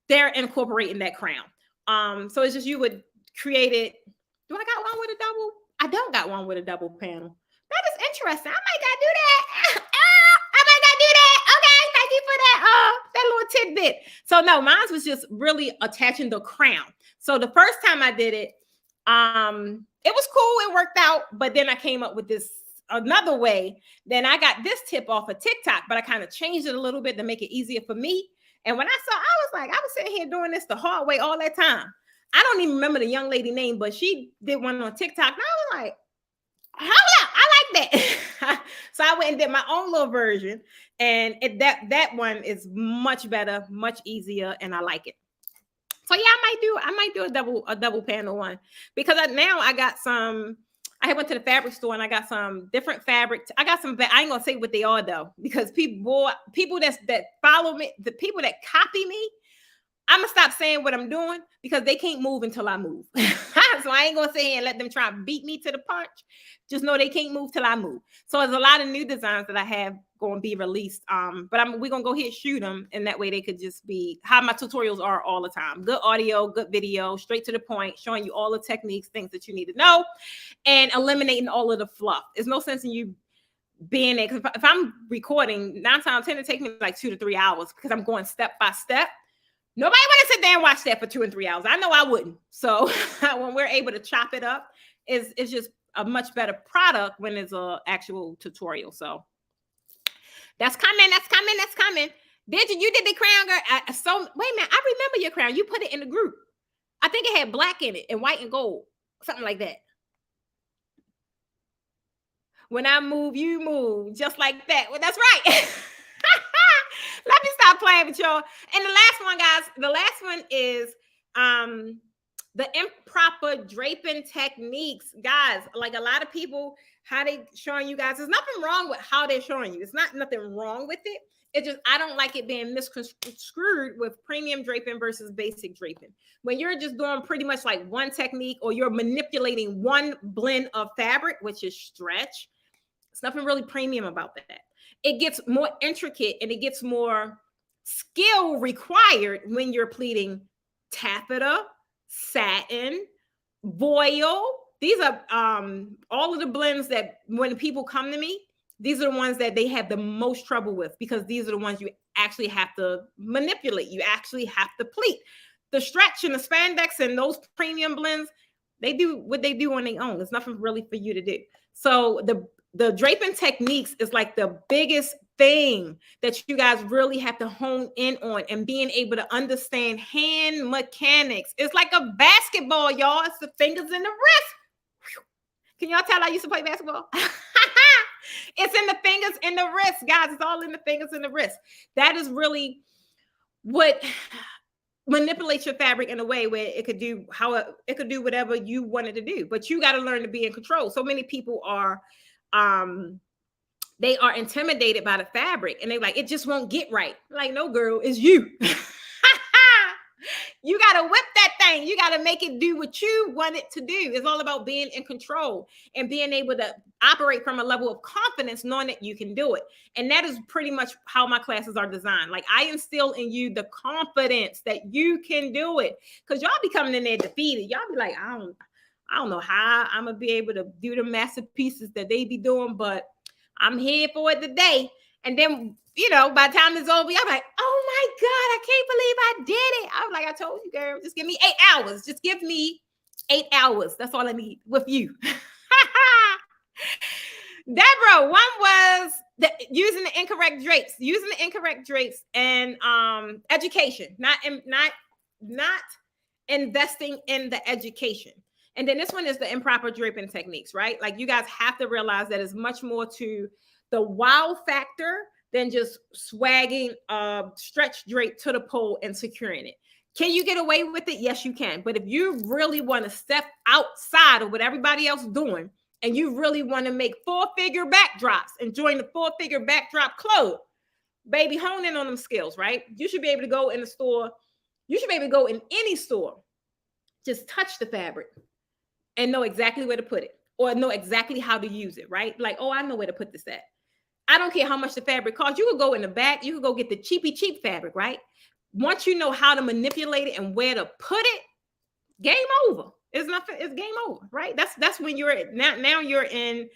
they're incorporating that crown. So it's just you would create it. Do I got one with a double? I don't got one with a double panel. That is interesting. I might gotta do that. I might gotta do that. Okay, thank you for that little tidbit. So no, mine was just really attaching the crown. So the first time I did it, it was cool. It worked out. But then I came up with this another way. Then I got this tip off of TikTok, but I kind of changed it a little bit to make it easier for me. And when I was sitting here doing this the hard way all that time. I don't even remember the young lady name, but she did one on TikTok. And I was like, hold up, I like that. So I went and did my own little version. And that one is much better, much easier, and I like it. So yeah, I might do a double panel one, because now I got some. I went to the fabric store and I got some different fabric. I got some. I ain't gonna say what they are though, because people that follow me, the people that copy me, I'm gonna stop saying what I'm doing, because they can't move until I move. So I ain't gonna sit here and let them try and beat me to the punch. Just know they can't move till I move. So there's a lot of new designs that I have going to be released. But we're gonna go ahead and shoot them, and that way they could just be how my tutorials are all the time. Good audio, good video, straight to the point, showing you all the techniques, things that you need to know, and eliminating all of the fluff. There's no sense in you being there, because if I'm recording, 9 times out of 10, it takes me like 2 to 3 hours, because I'm going step by step. Nobody want to sit there and watch that for 2 and 3 hours. I know I wouldn't. So when we're able to chop it up, it's just a much better product when it's an actual tutorial. So that's coming. Did you did the crown, girl? Wait a minute. I remember your crown. You put it in the group. I think it had black in it and white and gold, something like that. When I move, you move, just like that. Well, that's right. Let me stop playing with y'all. And the last one, guys, the last one is the improper draping techniques. Guys, like a lot of people, how they showing you guys, there's nothing wrong with how they're showing you. It's not nothing wrong with it. It's just, I don't like it being misconstrued with premium draping versus basic draping. When you're just doing pretty much like one technique, or you're manipulating one blend of fabric, which is stretch, it's nothing really premium about that. It gets more intricate and it gets more skill required when you're pleating taffeta, satin, voile, these are all of the blends that when people come to me, these are the ones that they have the most trouble with, because these are the ones you actually have to manipulate. You actually have to pleat. The stretch and the spandex and those premium blends, they do what they do on their own. There's nothing really for you to do. So the draping techniques is like the biggest thing that you guys really have to hone in on, and being able to understand hand mechanics. It's like a basketball, y'all. It's the fingers and the wrist. Can y'all tell I used to play basketball? It's in the fingers and the wrist, guys. It's all in the fingers and the wrist. That is really what manipulates your fabric in a way where it could do whatever you want it to do. But you got to learn to be in control. So many people are they are intimidated by the fabric, and they're like, it just won't get right. Like, no, girl, it's you. You got to whip that thing. You got to make it do what you want it to do. It's all about being in control and being able to operate from a level of confidence, knowing that you can do it. And that is pretty much how my classes are designed. Like, I instill in you the confidence that you can do it, because y'all be coming in there defeated. Y'all be like, I don't know how I'm going to be able to do the masterpieces that they be doing, but I'm here for it today. And then, you know, by the time it's over, I'm like, oh my God, I can't believe I did it. I was like, I told you, girl, just give me 8 hours. Just give me 8 hours. That's all I need with you. Deborah, one was using the incorrect drapes and education, not investing in the education. And then this one is the improper draping techniques, right? Like, you guys have to realize that it's much more to the wow factor than just swagging a stretch drape to the pole and securing it. Can you get away with it? Yes, you can. But if you really want to step outside of what everybody else is doing, and you really want to make 4-figure backdrops and join the 4-figure backdrop club, baby, hone in on them skills, right? You should be able to go in the store. You should be able to go in any store, just touch the fabric and know exactly where to put it, or know exactly how to use it, right? Like, oh, I know where to put this at. I don't care how much the fabric costs. You could go in the back. You could go get the cheap fabric, right? Once you know how to manipulate it and where to put it, game over. It's nothing. It's game over, right? That's when you're now you're in.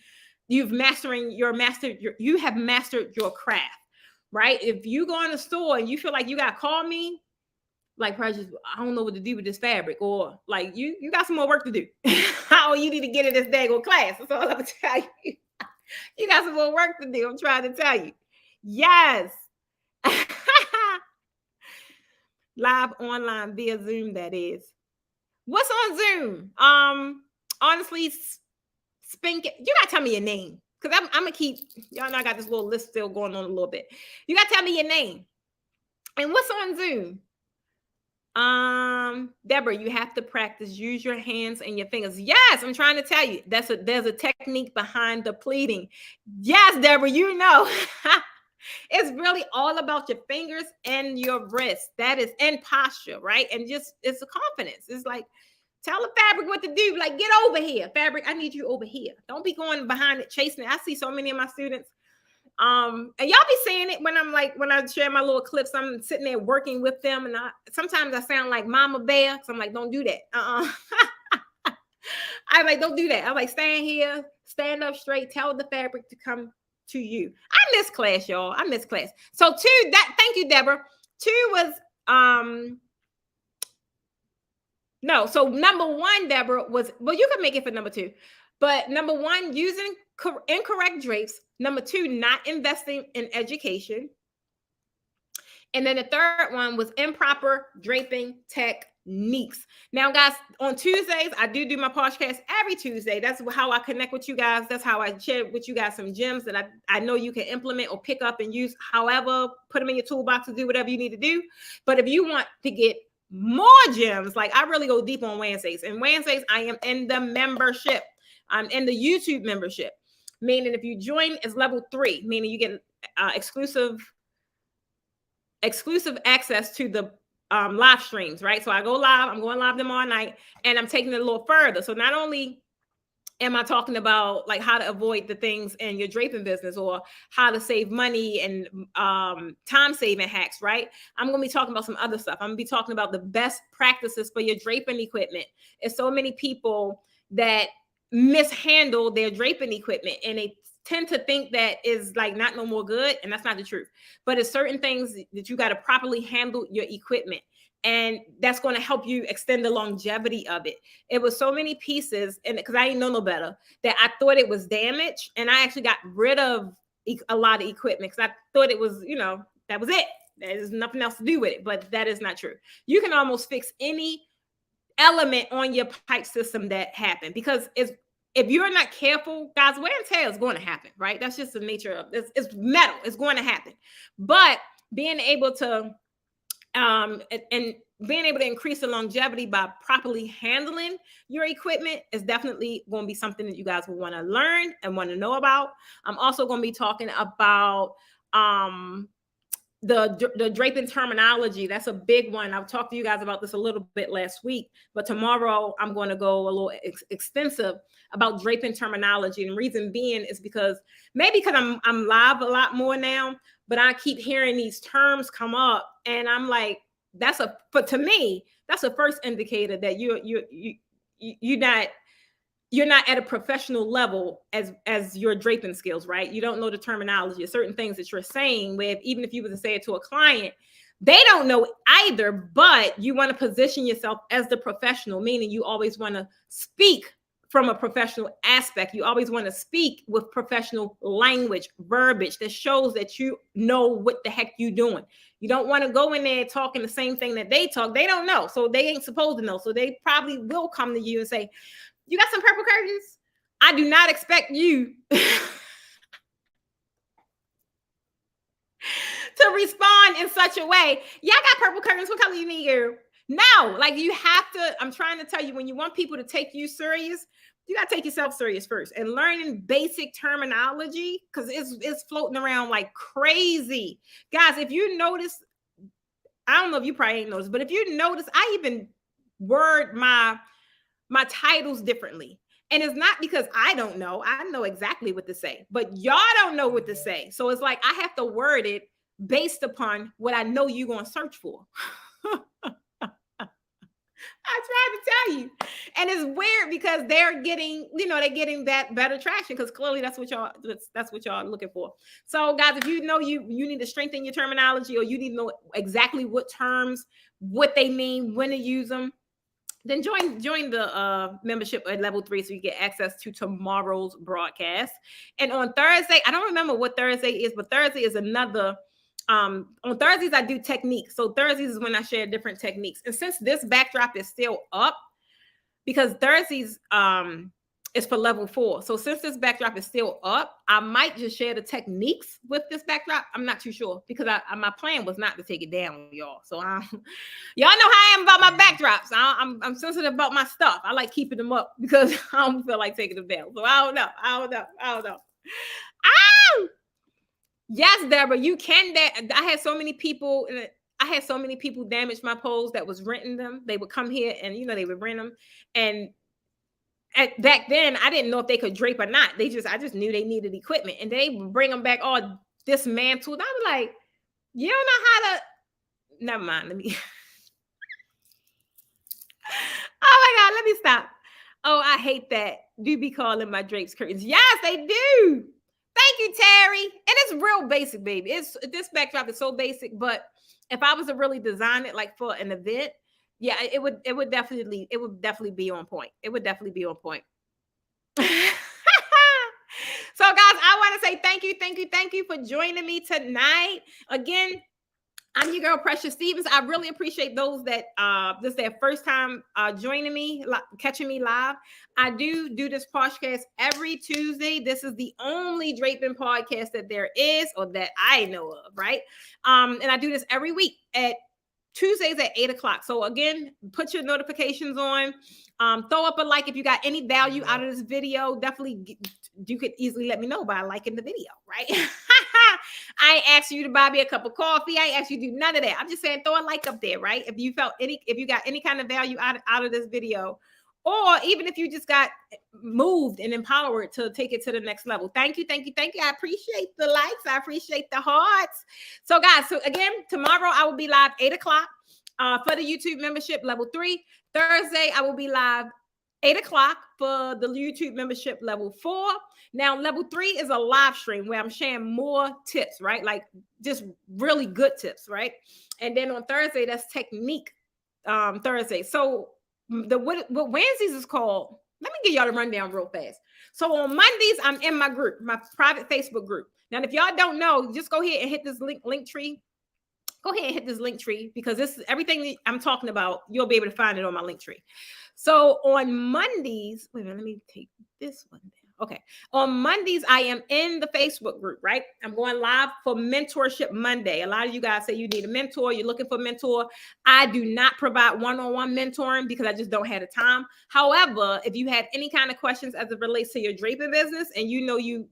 You have mastered your craft, right? If you go in the store and you feel like you got to call me, like, Precious, I don't know what to do with this fabric, or like you got some more work to do. How you need to get in this daggone class. That's all I'm gonna tell you. You got some more work to do. I'm trying to tell you. Yes. Live online via Zoom, that is. What's on Zoom? Honestly, Spink. You gotta tell me your name, because I'm gonna keep, y'all know I got this little list still going on a little bit. You gotta tell me your name. And what's on Zoom? Deborah, you have to practice. Use your hands and your fingers. Yes, I'm trying to tell you. There's a technique behind the pleating. Yes, Deborah, you know. It's really all about your fingers and your wrists. That is, and posture, right? And just, it's a confidence. It's like, tell the fabric what to do. Like, get over here. Fabric, I need you over here. Don't be going behind it, chasing it. I see so many of my students. And y'all be saying it when I share my little clips. I'm sitting there working with them, and sometimes I sound like Mama Bear, because I'm like, don't do that. I'm like, don't do that. I'm like, stand here, stand up straight, tell the fabric to come to you. I miss class, y'all. I miss class. So thank you, Deborah. 2 was no. So number 1, Deborah, was, well, you can make it for number 2, but number 1, using incorrect drapes. Number 2, not investing in education. And then the third one was improper draping techniques. Now, guys, on Tuesdays, I do my Poshcast every Tuesday. That's how I connect with you guys. That's how I share with you guys some gems that I know you can implement or pick up and use. However, put them in your toolbox to do whatever you need to do. But if you want to get more gems, like, I really go deep on Wednesdays. And Wednesdays, I am in the membership. I'm in the YouTube membership. Meaning, if you join as level 3, meaning you get exclusive access to the live streams, right? So I go live, I'm going live them all night, and I'm taking it a little further. So not only am I talking about like how to avoid the things in your draping business, or how to save money and time saving hacks, right? I'm going to be talking about some other stuff. I'm going to be talking about the best practices for your draping equipment. There's so many people that mishandle their draping equipment, and they tend to think that is like not no more good, and that's not the truth. But it's certain things that you got to properly handle your equipment, and that's going to help you extend the longevity of it. It was so many pieces, and because I didn't know no better, that I thought it was damaged, and I actually got rid of a lot of equipment because I thought it was, that was it. There's nothing else to do with it, but that is not true. You can almost fix any element on your pipe system that happened, because if you're not careful, guys, wear and tear is going to happen, right? That's just the nature of this. It's metal. It's going to happen. But being able to and being able to increase the longevity by properly handling your equipment is definitely going to be something that you guys will want to learn and want to know about. I'm also going to be talking about the draping terminology. That's a big one. I've talked to you guys about this a little bit last week, but tomorrow I'm going to go a little extensive about draping terminology. And reason being is because I'm live a lot more now, but I keep hearing these terms come up, and I'm like, but to me, that's a first indicator that you're not at a professional level as your draping skills, right? You don't know the terminology of certain things that you're saying, with even if you were to say it to a client, they don't know either, but you want to position yourself as the professional, meaning you always want to speak from a professional aspect. You always want to speak with professional language, verbiage that shows that you know what the heck you're doing. You don't want to go in there talking the same thing that they talk. They don't know, so they ain't supposed to know. So they probably will come to you and say, "You got some purple curtains?" I do not expect you to respond in such a way. "Yeah, I got purple curtains. What color you need, girl?" No, like, you have to, I'm trying to tell you, when you want people to take you serious, you got to take yourself serious first, and learning basic terminology, because it's floating around like crazy. Guys, if you notice, I don't know if you probably ain't noticed, but if you notice, I even word my titles differently. And it's not because I don't know. I know exactly what to say, but y'all don't know what to say. So it's like I have to word it based upon what I know you're going to search for. I tried to tell you. And it's weird because they're getting that better traction, because clearly that's what y'all are looking for. So guys, if you know you need to strengthen your terminology, or you need to know exactly what terms, what they mean, when to use them, then join the membership at level 3, so you get access to tomorrow's broadcast. And on Thursday, I don't remember what Thursday is, but Thursday is another. On Thursdays, I do techniques. So Thursdays is when I share different techniques. And since this backdrop is still up, because Thursdays is for level 4. So since this backdrop is still up, I might just share the techniques with this backdrop. I'm not too sure, because my plan was not to take it down, y'all. So y'all know how I am about my backdrops. I'm sensitive about my stuff. I like keeping them up because I don't feel like taking them down. So I don't know. Ow! Yes, Deborah, you can. I had so many people damage my poles that was renting them. They would come here and they would rent them. And back then, I didn't know if they could drape or not. I just knew they needed equipment, and they would bring them back all dismantled. I was like, you don't know how to. Never mind. Let me. Oh my God, let me stop. Oh, I hate that. Do be calling my drapes curtains. Yes, they do. Thank you, Terry. And it's real basic, baby. This backdrop is so basic, but if I was to really design it like for an event, yeah, it would definitely be on point. It would definitely be on point. So guys, I want to say thank you for joining me tonight. Again, I'm your girl, Precious Stevens. I really appreciate those that this is their first time joining me, catching me live. I do this podcast every Tuesday. This is the only draping podcast that there is, or that I know of, right? And I do this every week at Tuesdays at 8:00. So again, put your notifications on. Throw up a like if you got any value out of this video. Definitely, you could easily let me know by liking the video, right? I ain't asked you to buy me a cup of coffee. I ain't asked you to do none of that. I'm just saying, throw a like up there, right? If you got any kind of value out of this video, or even if you just got moved and empowered to take it to the next level. Thank you. I appreciate the likes. I appreciate the hearts. So guys, again, tomorrow I will be live 8:00 for the YouTube membership level 3. Thursday, I will be live 8 o'clock for the YouTube membership level 4. Now, level 3 is a live stream where I'm sharing more tips, right? Like just really good tips, right? And then on Thursday, that's technique Thursday. So what Wednesdays is called, let me give y'all the rundown real fast. So on Mondays, I'm in my group, my private Facebook group. Now, if y'all don't know, just go ahead and hit this link tree. Go ahead and hit this link tree because this is everything I'm talking about. You'll be able to find it on my link tree. So on Mondays, wait a minute, let me take this one down. Okay. On Mondays, I am in the Facebook group, right? I'm going live for Mentorship Monday. A lot of you guys say you need a mentor. You're looking for a mentor. I do not provide one-on-one mentoring because I just don't have the time. However, if you have any kind of questions as it relates to your draping business and you know you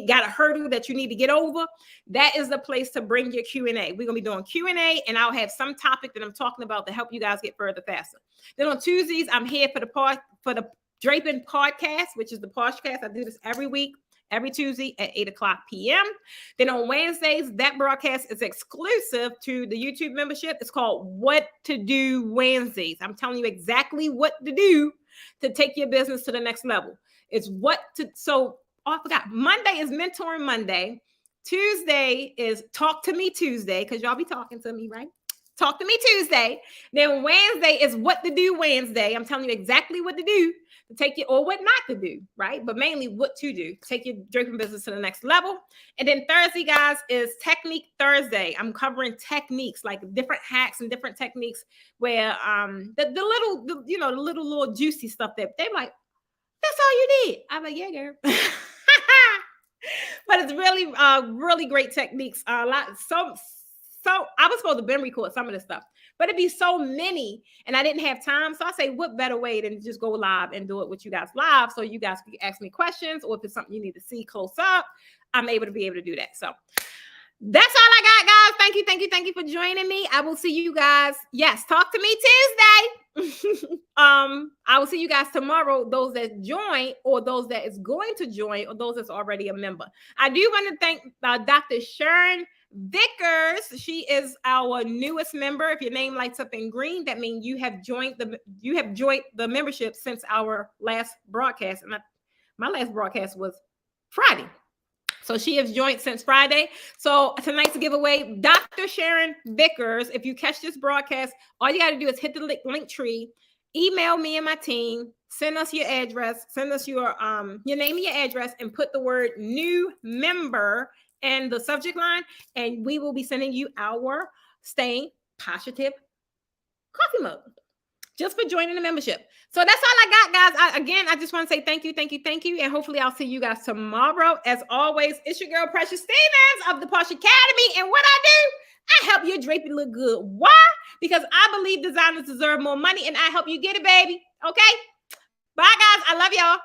got a hurdle that you need to get over, that is the place to bring your Q&A. We're going to be doing Q&A and I'll have some topic that I'm talking about to help you guys get further faster. Then on Tuesdays, I'm here for the Draping Podcast, which is the Poshcast. I do this every week, every Tuesday at 8 o'clock p.m. Then on Wednesdays, that broadcast is exclusive to the YouTube membership. It's called What to Do Wednesdays. I'm telling you exactly what to do to take your business to the next level. It's I forgot. Monday is Mentoring Monday. Tuesday is Talk to Me Tuesday, because y'all be talking to me, right? Talk to Me Tuesday. Then Wednesday is What to Do Wednesday. I'm telling you exactly what to do to take you, or what not to do, right? But mainly what to do to take your draping business to the next level. And then Thursday, guys, is Technique Thursday. I'm covering techniques, like different hacks and different techniques where the little juicy stuff that they're like, that's all you need. I'm like, yeah, girl. But it's really, really great techniques. A lot. So I was supposed to been record some of this stuff, but it'd be so many, and I didn't have time. So I say, what better way than just go live and do it with you guys live, so you guys can ask me questions, or if it's something you need to see close up, I'm able to do that. So that's all I got, guys. Thank you for joining me. I will see you guys. Yes, Talk to Me Tuesday. I will see you guys tomorrow, those that join, or those that is going to join, or those that's already a member. I do want to thank Dr. Sharon Vickers. She is our newest member. If your name lights up in green, that means you have joined the membership since our last broadcast. And my last broadcast was Friday. So she has joined since Friday. So tonight's giveaway, Dr. Sharon Vickers. If you catch this broadcast, all you got to do is hit the link tree, email me and my team, send us your address, send us your name and your address, and put the word new member in the subject line, and we will be sending you our Staying Positive coffee mug just for joining the membership. So that's all I got, guys. I just want to say thank you. And hopefully I'll see you guys tomorrow. As always, it's your girl, Precious Stevens of the Posh Academy. And what I do, I help your draping look good. Why? Because I believe designers deserve more money, and I help you get it, baby. Okay? Bye, guys. I love y'all.